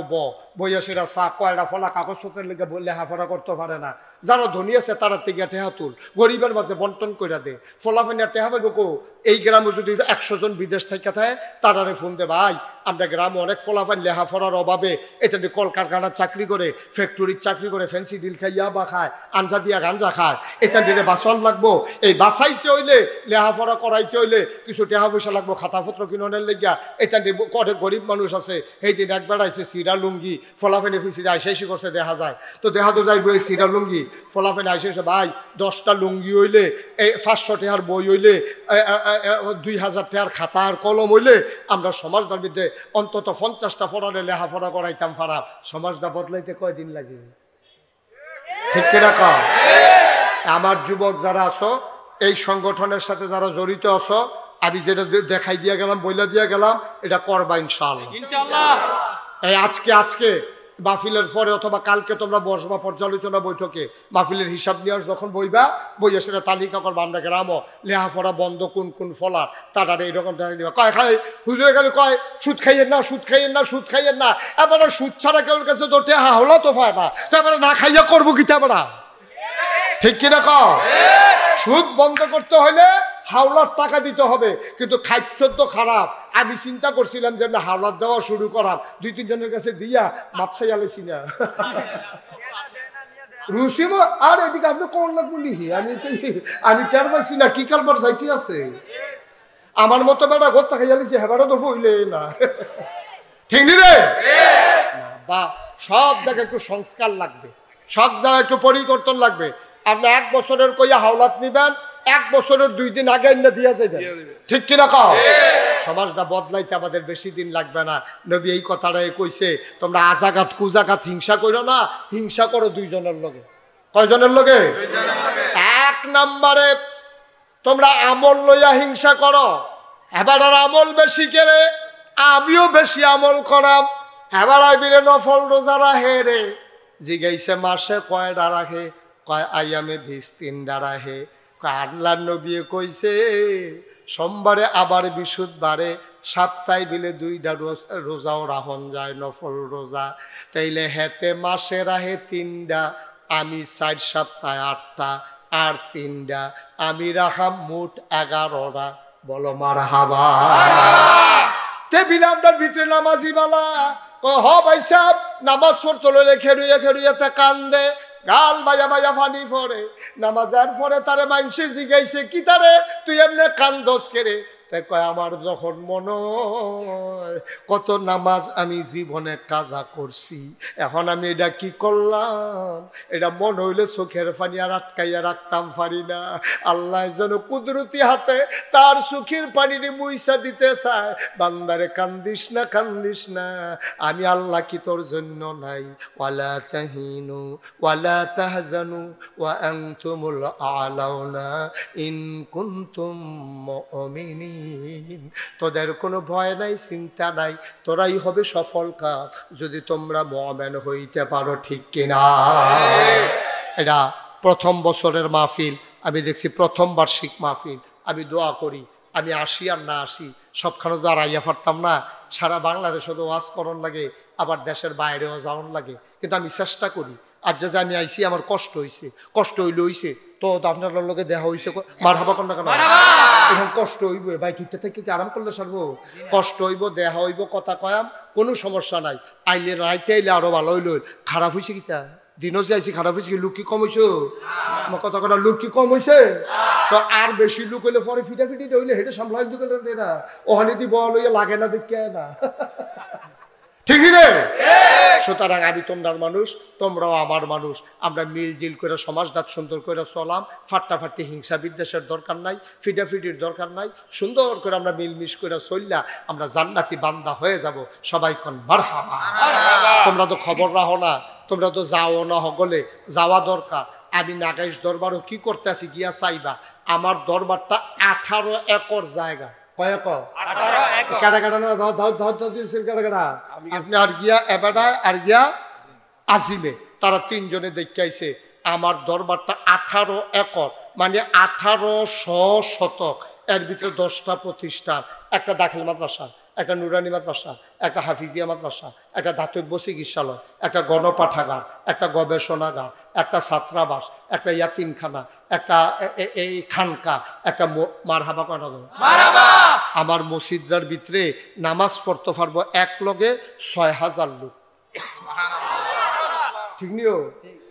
বইয়াসীরা চা কয়টা ফলা কাগজপত্রের লেগে লেখাপড়া করতে পারে না, যারা ধনী আছে তারা থেকে টেহা তুল, গরিবের মাঝে বন্টন করে দে। ফলাফানিয়া টেহা পাইব কো? এই গ্রামে যদি 100 জন বিদেশ থেকে থাকে তারারে ফোন দে, ভাই আমরা গ্রামে অনেক ফলাফান লেখাপড়ার অভাবে এটা কলকারখানার চাকরি করে, ফ্যাক্টরির চাকরি করে, ফ্যান্সি ডিল খাইয়া বা খায়, আঞ্জা দিয়া গাঞ্জা খায়, এটা দিলে বাঁচান লাগবো। এই বাঁচাইতে হইলে, লেখাপড়া করাইতে হইলে কিছু টেহা পয়সা লাগবো, খাতাপত্র কিনের লেগিয়া। এটা অনেক গরিব মানুষ আছে, সেই দিন একবার আইসে সিরা লুঙ্গি ফলাফেনে ফিসিরা আইসি করছে দেখা যায়, তো দেখা তো যাইব এই সিরা লুঙ্গি ফলাফেনে আইসে, ভাই 10টা লুঙ্গি হইলে, 500 টাকার বই হইলে, 2000 টাকার খাতা আর কলম হইলে আমরা সমাজটার মধ্যে অন্তত 50টা ফরারে লেখাপড়া করাইতাম পারা। সমাজটা বদলাইতে কয়দিন লাগে? ঠিক কিনা কও? আমার যুবক যারা আছো, এই সংগঠনের সাথে যারা জড়িত আছো, আমি যেটা দেখাই দিয়া গেলাম, বইলা দিয়া গেলাম, এটা করবা ইনশাআল্লাহ। এই আজকে মাহফিলের পরে অথবা কালকে তোমরা বসবা পর্যালোচনা বৈঠকে, মাহফিলের হিসাব নিয়ে যখন বইয়া সেটা তালিকা করবা। আমরা গ্রামও লেখাপড়া বন্ধ কোন কোন ফলার তারা এইরকম দেখা দিবা। কয় খাই হুজুরে খালি কয় সুদ খাইয়েন না, সুদ খাইয়েন না, সুদ খাইয়েন না। এবারে সুদ ছাড়া কেউ কাছে তো টেহা হলো তো পায় না, তারপরে না খাইয়া করবো কি তারপরা? ঠিক কিনা কও? সুদ বন্ধ করতে হলে হাওলার টাকা দিতে হবে, কিন্তু খাদ্য তো খারাপ। আমি চিন্তা করছিলাম যে না হাওলার দেওয়া শুরু করাম, 2-3 জনের কাছে দিয়া মাপসাই আলেছি না রুসিম। আর এদিকে আপনি কোন লাগবো লিহি, আমি টের পাইছি না কি কারবার যাইতে আছে। আমার মতো বেটা ঘর থাকা যাইছি, হেবারও তো হইলে না। ঠিক নি রে? বা সব জায়গায় একটু সংস্কার লাগবে, সব জায়গায় একটু পরিবর্তন লাগবে। আপনি 1 বছরের কইয়া হাওলাত নিবেন, 1 বছরের 2 দিন আগে না দিয়া যাবেন। ঠিক কিনা কও? সমাজটা বদলাইতে আমাদের বেশি দিন লাগবে না। নবী এই কথাটাই কইছে, তোমরা আজাগাত কুজাগাত হিংসা করো না, হিংসা করো 2 জনের লগে। কয়জনের লগে? 1 নম্বরে তোমরা আমল লইয়া হিংসা করো। এবার আর আমল বেশি করে, আমিও বেশি আমল করাম। এবার আইবিরে নফল রোজা রাখে রে, জিগাইছে মাসে কয়টা রাখে, কয় আইয়ামে 20-3টা রাখে। আল্লাহর নবী কইছে সোমবারে আবার বিশুদ্ধবারে, সপ্তাহে বিলে 2টা রোজাও রাখন যায়, নফল রোজা। তাইলে হেতে মাসে রাহে 3টা, আমি 4 সপ্তাহে 8টা, আর 3টা আমি রাখাম, মোট 11টা। বলো মারহাবা। টেবিলে আপনার ভিতরে নামাজি বালা হ ভাই সাহেব, নামাজ পড়তে লইলে খেরুইয়াতে কান্দে, গাল বাজা বাজা ফানি পড়ে। নামাজের পরে তারে মানসে জিগাইছে, কি তারে তুই এমনি কান্দস কেরে? তাই কয় আমার যখন মনে হয় কত নামাজ আমি জীবনে কাজা করছি, এখন আমি এটা কি করলাম, এটা মনে হইলে চোখের পানি আর আটকাইয়া রাখতাম পারি না। আল্লাহ যেন কুদরতি হাতে তার চোখের পানিরে মুইসা দিতে চায়, বান্দারে কান্দিস না, কান্দিস না, আমি আল্লাহ কি তোর জন্য নাই? ওয়ালা তাহিনু ওয়ালা তাহজানু ওয়া আনতুমুল আলাউনা ইন কুনতুম মুমিনিন। তোদের কোনো ভয় নাই, চিন্তা নাই, তোরাই হবে সফল কাজ যদি তোমরা মুমিন হইতে পারো। ঠিক কিনা? এটা প্রথম বছরের মাহফিল, আমি দেখছি প্রথম বার্ষিক মাহফিল। আমি দোয়া করি আমি আসি আর না আসি, সবখানে তো আর আইয়া পারতাম না। সারা বাংলাদেশে তো ওয়াজ করন লাগে, আবার দেশের বাইরেও যাওয়ান লাগে, কিন্তু আমি চেষ্টা করি। আর যে আমি আইসি আমার কষ্ট হয়েছে, কষ্ট হইলে হইছে তো আপনার লোকে দেখা হয়েছে, মার হাবা কর না কেন? এখন কষ্ট হইব ভাই, টুইটা থেকে কি আরাম করলে সারবো? কষ্ট হইব, দেখা হইব, কথা কয়াম, কোনো সমস্যা নাই। আইলে রাইতে আইলে আরো ভালো হইল। খারাপ হয়েছে কিতা দিনও যে আইসি, খারাপ হয়েছে কি? লোক কি কম হয়েছে? আমার কথা কথা লোক কি কম হয়েছে? তো আর বেশি লোক হইলে পরে ফিটাফিটি হইলে হেঁটে সামলাই দিকে না, ওখানে দি বল হইয়া লাগে না, দেখে না। ঠিক রে? সুতরাং আমি তোমরার মানুষ, তোমরাও আমার মানুষ, আমরা মিলজিল করে সমাজটা সুন্দর করে চলাম। ফাট্টাফাট্টি হিংসা বিদ্বেষের দরকার নাই, ফিটাফিটির দরকার নাই। সুন্দর করে আমরা মিলমিশ করে চললা আমরা জান্নাতি বান্দা হয়ে যাব। সবাই কোন মারহাবা। তোমরা তো খবর রাখো না, তোমরা তো যাও না, হগলে যাওয়া দরকার। আমি নাগাইশ দরবারও কি করতে আছি গিয়া চাইবা। আমার দরবারটা 18 একর জায়গা। কয় একর? কাটা কাটা না, আপনি আর গিয়া এবারে আর গিয়া আজিমে, তারা 3 জনে দেখে আইছে। আমার দরবারটা 18 একর, মানে 1800 শতক, এর ভিতরে 10টা প্রতিষ্ঠান, একটা দাখিল মাদ্রাসা, একটা নুরানি মাদ্রাসা, একটা হাফিজিয়া মাদ্রাসা, একটা দাতব্য চিকিৎসালয়, একটা গণপাঠাগার, একটা গবেষণাগার, একটা ছাত্রাবাস, একটা ইয়াতিমখানা, একটা এই খানকা, একটা মারহাবা কয়টা মারহাবা। আমার মসজিদটার ভিতরে নামাজ পড়তে পারবো এক লগে 6000 লোক। ঠিক নিও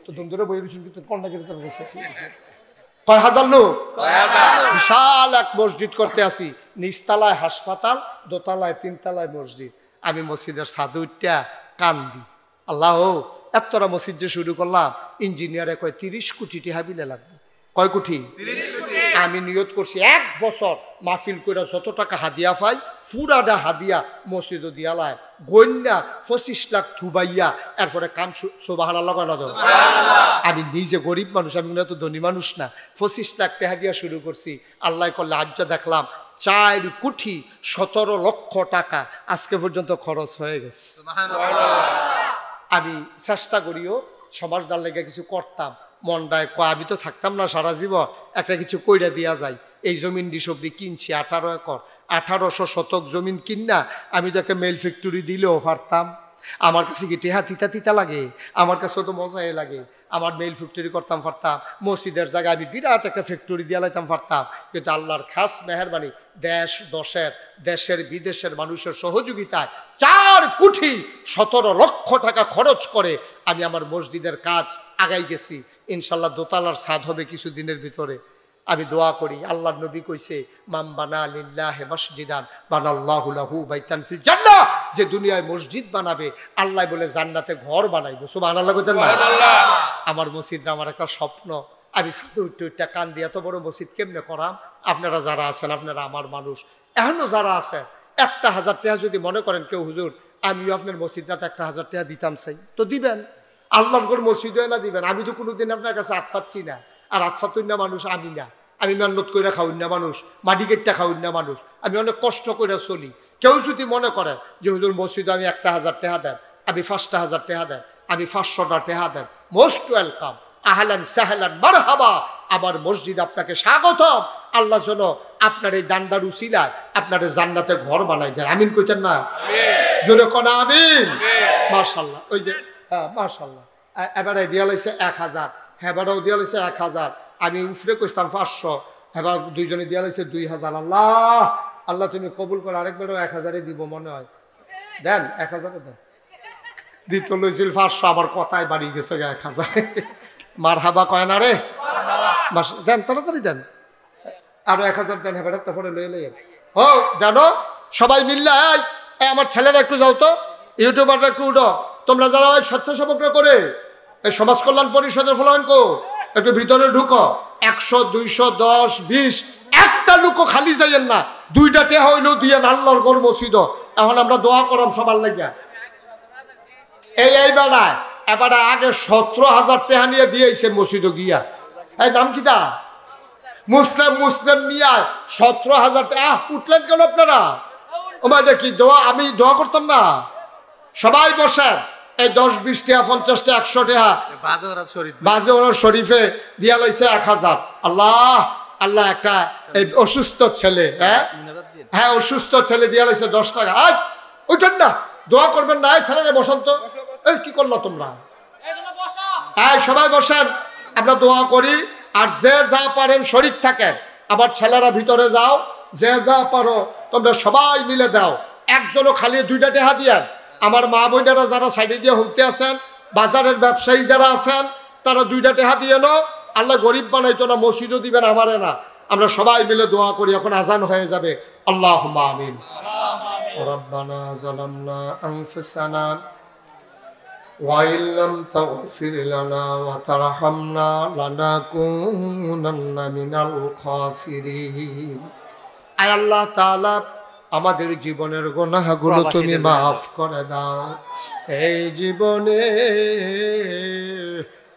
তো তুমি ধরে বই রয়েছেন কিন্তু কোনটা কেটে গেছে কয় হাজার লোক, বিশাল এক মসজিদ করতে আসি, নিচতলায় হাসপাতাল, দোতলায় 3তলায় মসজিদ। আমি মসজিদের ছাদে উঠা কান্দি, আল্লাহ এতটা মসজিদ যে শুরু করলাম, ইঞ্জিনিয়ারে কয় 30 কোটি টাকা বিলে লাগবে। কয় কোটি? 30 কোটি। আমি নিয়ত করছি 1 বছর মাহফিল করে যত টাকা হাদিয়া পাই পুরাটা হাদিয়া মসজিদও দিয়ালায় গন্যা 25 লাখ থুবাইয়া এরপরে কাম সুবহানাল্লাহ কয় না। আমি নিজে গরিব মানুষ, আমি তো ধনী মানুষ না। 25 লাখ টাকা দিয়া শুরু করছি, আল্লাহ করলে আজ দেখলাম 4 কোটি 17 লক্ষ টাকা আজকে পর্যন্ত খরচ হয়ে গেছে। আমি চেষ্টা করিও সমাজটার লেগে কিছু করতাম, মনটায় আমি তো থাকতাম না সারা জীবন, একটা কিছু কইরা দিয়া যায়। এই জমিন ডিসবরি কিনছি 18 একর, 1800 শতক জমিন কিনা আমি তো একটা মেল ফ্যাক্টরি দিলেও পারতাম। আমার কাছে কি টেহা তিতা তিতা লাগে? আমার কাছে তো মজাই লাগে। আমার মেল ফ্যাক্টরি করতাম পারতাম, মসজিদের জায়গায় আমি বিরাট একটা ফ্যাক্টরি দিয়ে লাইতাম পারতাম। কিন্তু আল্লাহর খাস মেহেরবানি, দেশের বিদেশের মানুষের সহযোগিতায় 4 কোটি 17 লক্ষ টাকা খরচ করে আমি আমার মসজিদের কাজ আগাই গেছি। ইনশাল্লাহ দোতলার ছাদ হবে কিছুদিনের ভিতরে। আমি দোয়া করি, আল্লাহর নবী কইছে মাম বানা লিল্লাহি মাসজিদান বানাল্লাহু লাহু বাইতান ফিল জান্নাহ, যে দুনিয়ায় মসজিদ বানাবে আল্লাহ বলে জান্নাতে ঘর বানাইবো। সুবহানাল্লাহ কইতেন না? আমার মসজিদটা আমার একটা স্বপ্ন। আমি ছাদে উঠে কান দিয়ে এত বড় মসজিদ কেমনে করাম? আপনারা যারা আছেন, আপনারা আমার মানুষ, এখনো যারা আছেন 1000 টাকা যদি মনে করেন কেউ হুজুর আমিও আপনার মসজিদটাতে 1000 টাকা দিতাম চাই, তো দিবেন। আল্লাহর ঘর মসজিদ না দিবেন। আমি তো কোনোদিন আপনার কাছে হাত পাচ্ছি না, আর আতফাতুন না মানুষ আমি না। আমি মেহনত করে খাউন না মানুষ, মাটি কেটটা খাউন না মানুষ। আমি অনেক কষ্ট করে চলি। কেউ যদি মনে করেন যে হুজুর মসজিদে আমি 1000 টাকা দেন, আমি 5000 টাকা দেন, আমি 500টা টাকা দেন, মোস্ট ওয়েলকাম, আহলান সাহলান মারহাবা। আমার মসজিদ আপনাকে স্বাগতম। আল্লাহ যেন আপনার এই দান্ডার উসিলায় আপনার জান্নাতে ঘর বানাই দেয়। আমিন কইতেন না? জোরে কোন আমিন। মাশাআল্লাহ। ওই যে হ্যাঁ মাশাআল্লাহ, এবারে দিয়া লাইছে 1000, হেবারও দিয়া লাইছে 1000, আমি উফরে কইতাম 500, হেবার দুইজনে দিয়া লাইছে 2000। আল্লাহ আল্লাহ তুমি কবুল করো। আরেকবারও 1000 দিব মনে হয়, দেন 1000 দেন। দিত লইছিল 500, আমার কথায় বাড়ি গেছে 1000। মারহাবা কয় না রে, দেন তাড়াতাড়ি দেন, আরো 1000 দেন। হেবার তারপরে লয়ে লই ও জানো সবাই মিললে আমার ছেলেরা একটু যাও তো, ইউটিউবাররা একটু উঠো, তোমরা যারা স্বেচ্ছাসেবকরা করে এই সমাজ কল্যাণ পরিষদের ফলায়নকো একটু ভিতরে ঢুকো। 100, 200, 10, 20 একটা লুকো খালি যাইয়েন না। 2টা টেহা হইলেও দিয়ে আল্লাহর ঘর মসজিদ। এখন আমরা দোয়া করলাম সবার লাগিয়া। এই বেড়ায় এবারে আগে 17,000 টাকা নিয়ে দিয়েছে মসজিদে গিয়া। এই নাম কি তা? মুসলিম মিয়া 17,000 টাকা। উঠলেন কেন আপনারা? ওমা দেখি দোয়া, আমি দোয়া করতাম না? সবাই বসেন। এই 10, 20 টাকা, 50 টাকা, 100 টাকা বাজেওয়ারা শরীফে দিয়া লাইছে 1000। আল্লাহ আল্লাহ একটা এই অসুস্থ ছেলে, হ্যাঁ অসুস্থ ছেলে দিয়া লাইছে 10 টাকা। আজ উঠেন না, দোয়া করবেন না। এই ছেলেরা বসন্ত, এই কি করলো তোমরা? হ্যাঁ সবাই বসেন, আমরা দোয়া করি। আর যে যা পারেন শরীক থাকেন। আবার ছেলেরা ভিতরে যাও, যে যা পারো তোমরা সবাই মিলে দাও। একজনও খালি 2টা টাকা দিয়েন। আমার মা বোনেরা যারা সাইডে দিয়ে হুঁকতে আছেন, বাজারের ব্যবসায়ী যারা আছেন, তারা 2টা টাকা দিয়ে নো। আল্লাহ গরিব বানাইতো না, মসজিদও দিবেন আমারে না। আমরা সবাই মিলে দোয়া করি, এখন আজান হয়ে যাবে। আল্লাহুম্মা আমিন। রব্বানা যালামনা আনফুসানা ওয়া ইল্লাম তাগফির লানা ওয়া তারহামনা লানাকুনান্না মিনাল খাসিরিন। আয় আল্লাহ তাআলা আমাদের জীবনের গুনাহগুলো তুমি মাফ করে দাও। এই জীবনে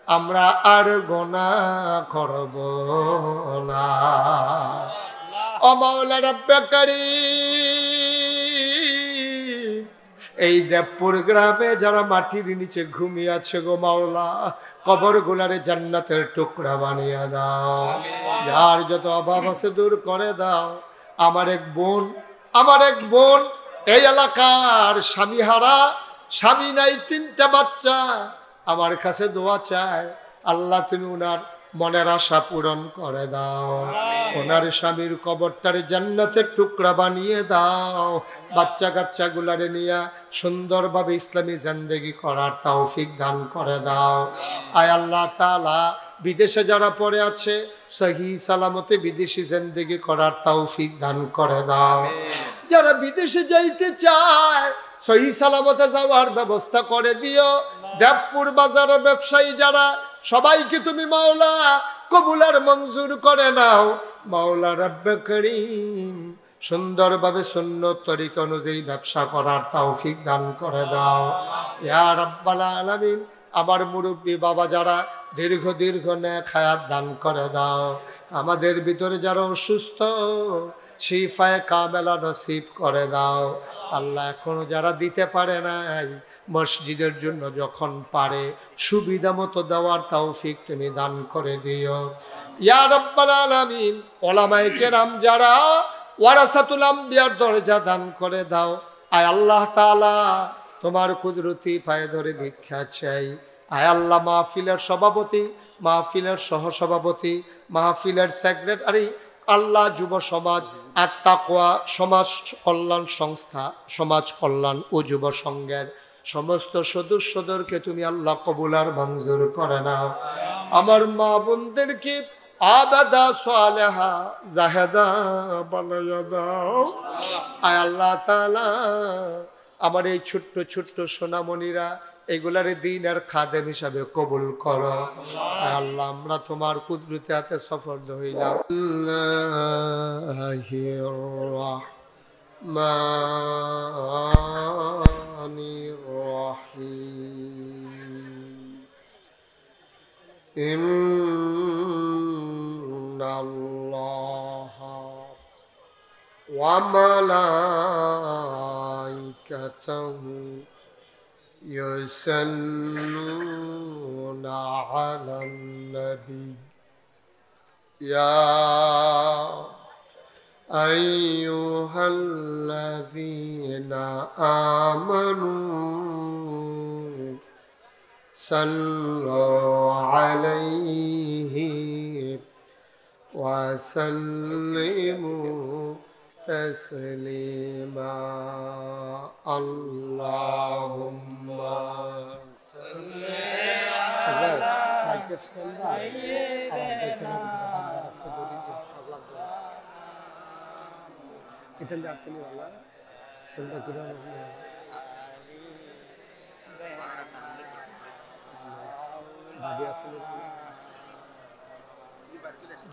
আমরা আর গুনাহ করব না। ও মাওলা রব্বে কারীম, এই দেবপুর গ্রামে যারা মাটির নিচে ঘুমিয়ে আছে গো মাওলা, কবর গুলারে জান্নাতের টুকরা বানিয়ে দাও। যার যত অভাব আছে দূর করে দাও। আমার এক বোন এই এলাকার স্বামী হারা, স্বামী নাই, 3টা বাচ্চা, আমার কাছে দোয়া চায়। আল্লাহ তুমি উনার মনের আশা পূরণ করে দাও। ওনার স্বামীর কবরটারে জান্নাতের টুকরা বানিয়ে দাও। বাচ্চা কাচ্চা গুলারে নিয়ে সুন্দরভাবে ইসলামী জিন্দেগি করার তৌফিক দান করে দাও। আয় আল্লাহ তাআলা, বিদেশে যারা পড়ে আছে সহি সালামতে বিদেশি জিন্দেগি করার তৌফিক দান করে দাও। যারা বিদেশে যাইতে চায় সহি সালামতে যাওয়ার ব্যবস্থা করে দিও। দেবপুর বাজারের ব্যবসায়ী যারা, সবাইকে তুমি মাওলা কবুল আর মঞ্জুর করে নাও। মাওলা রব্বে করিম সুন্দরভাবে সুন্নত তরিকা অনুযায়ী ব্যবসা করার তৌফিক দান করে দাও। ইয়া রাব্বাল আলামিন, আমার মুরব্বী বাবা যারা দীর্ঘ নেক হায়াত দান করে দাও। আমাদের ভিতরে যারা অসুস্থ শিফায়ে কামেলা নসিব করে দাও। আল্লাহ এখনো যারা দিতে পারে নাই, মসজিদের জন্য যখন পারে সুবিধা মতো দেওয়ার তৌফিক তুমি দান করে দিও। ইয়া রাব্বাল আলামিন, উলামায়ে কেরাম যারা ওয়ারাসাতুল আম্বিয়ার দরজা দান করে দাও। আয় আল্লাহ তাআলা, তোমার কুদরতি পায়ে ধরে ভিক্ষা চাই। আয় আল্লাহ, মাহফিলের সভাপতি, মাহফিলের সহসভাপতি, মাহফিলের সেক্রেটারি, আল্লাহ যুব সমাজ আর তাকওয়া সমাজ কল্যাণ সংস্থা, সমাজ কল্যাণ ও যুব সংঘের সমস্ত সদস্যদেরকে তুমি আল্লাহ কবুল আর মঞ্জুর করে নাও। আমার মা বোনদেরকে আবাদা সালেহা জাহেদা বানাইয়া দাও। আয় আল্লাহ তাআলা, আমার এই ছোট্ট ছোট্ট সোনামণিরা এগুলারে দিন আর খাদেম হিসাবে কবুল করো। আয় আল্লাহ, আমরা তোমার কুদরতি হাতে সফর্দ হইলাম। আল্লাহির রহমানির রহিম। ইন্নাল্লাহা ওয়া মালাইকাতাহু ইউসাল্লুনা আলান নবী ইয়া আইয়ুহাল্লাযীনা আমানু সাল্লু আলাইহি ওয়া সাল্লিমু তাসলিমা। আল্লাহুম্মা সাল্লি আলা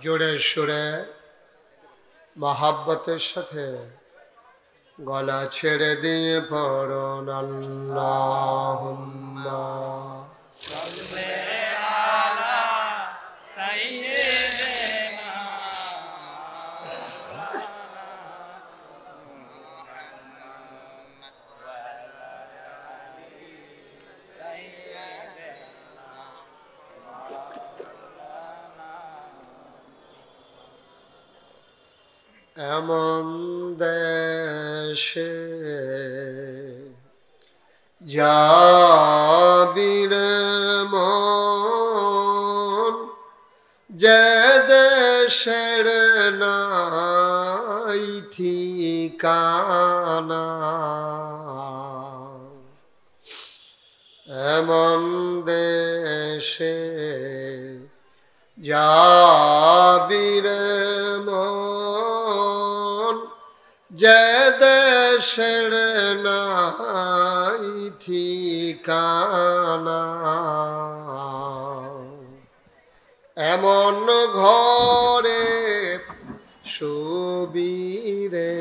জোরে সুরে মহাব্বতের সাথে গলা ছেড়ে দিয়ে পড়ুন আল্লাহুম্মা সাল্লি আলা সাইয়্যিদিনা মুহাম্মদ ওয়া আলি সাইয়্যিদিনা এমন দেশে যাবিরে মন, যে দেশের নাই ঠিকানা। এমন দেশে যাবিরে মন, যে দেশের নাই ঠিকানা। এমন ঘরে শুবিরে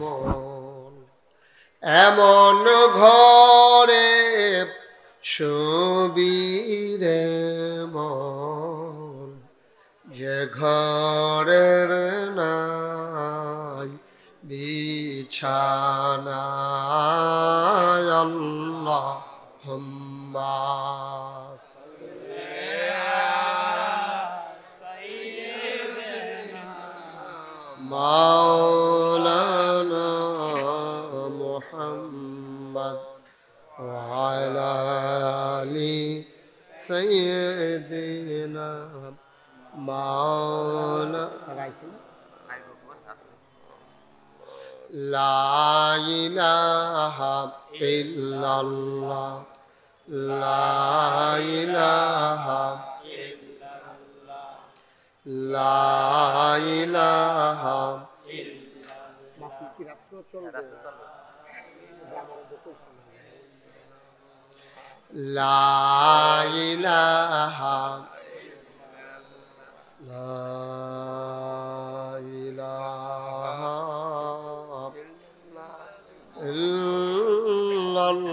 মন, এমন ঘরে শুবিরে মন, যে ঘরের নাই বিছানা। Allahumma Maulana Muhammad wa ala ali Sayyidina Maulana La ilaha illallah La ilaha La ilaha La ilaha La ilaha illallah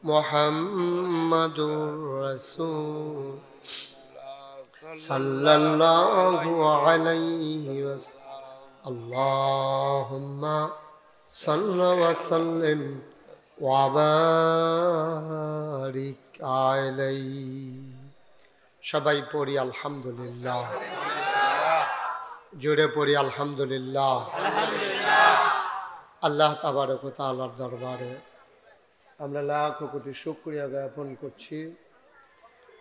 Muhammadur Rasul sallallahu alayhi wa sallam Allahumma salli wa sallim wa barik alayhi সবাই পড়ি আলহামদুলিল্লাহ জোরে পড়ি আলহামদুলিল্লাহ আল্লাহ তাবারক ওয়া তাআলার দরবারে আমরা লাখ কোটি শুকরিয়া জ্ঞাপন করছি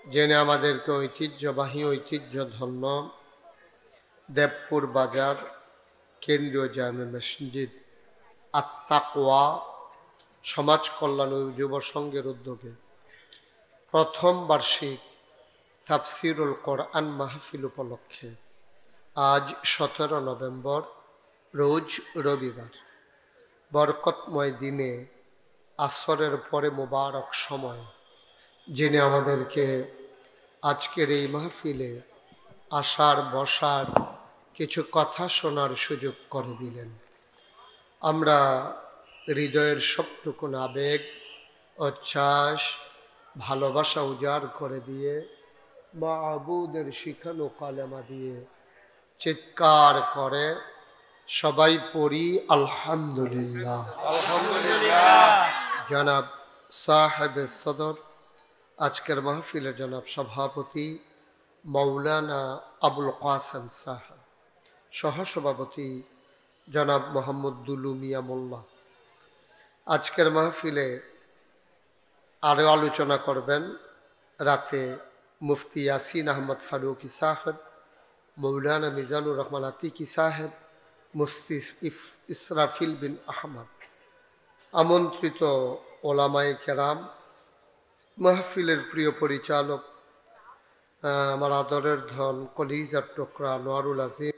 যিনি আমাদেরকে ঐতিহ্যবাহী ঐতিহ্যধন্য দেবপুর বাজার কেন্দ্রীয় জামে মসজিদ আত-তাকওয়া সমাজ কল্যাণ ও যুব সংঘের উদ্যোগে প্রথম বার্ষিক তাফসিরুল কোরআন মাহফিল উপলক্ষে আজ 17 নভেম্বর রোজ রবিবার বরকতময় দিনে আসরের পরে মোবারক সময় যিনি আমাদেরকে আজকের এই মাহফিলে আসার বসার কিছু কথা শোনার সুযোগ করে দিলেন আমরা হৃদয়ের সবটুকু আবেগ উচ্ছ্বাস ভালোবাসা উজাড় করে দিয়ে মাবুদের শিখানো কালেমা দিয়ে চিৎকার করে সবাই পড়ি আলহামদুলিল্লাহ আলহামদুলিল্লাহ জনাব সাহেবে সদর আজকের মাহফিলে জনাব সভাপতি মৌলানা আবুল কাসেম সাহেব সহসভাপতি জনাব মোহাম্মদ দুলু মিয়া মোল্লা আজকের মাহফিলে আরও আলোচনা করবেন রাতে মুফতি ইয়াসিন আহমদ ফারুকি সাহেব মৌলানা মিজানুর রহমান আতিকি সাহেব মুফতি ইসরাফিল বিন আহমদ আমন্ত্রিত ওলামায়ে কেরাম মাহফিলের প্রিয় পরিচালক আমার আদরের ধন কলিজার টুকরা নোয়ারুল আজিম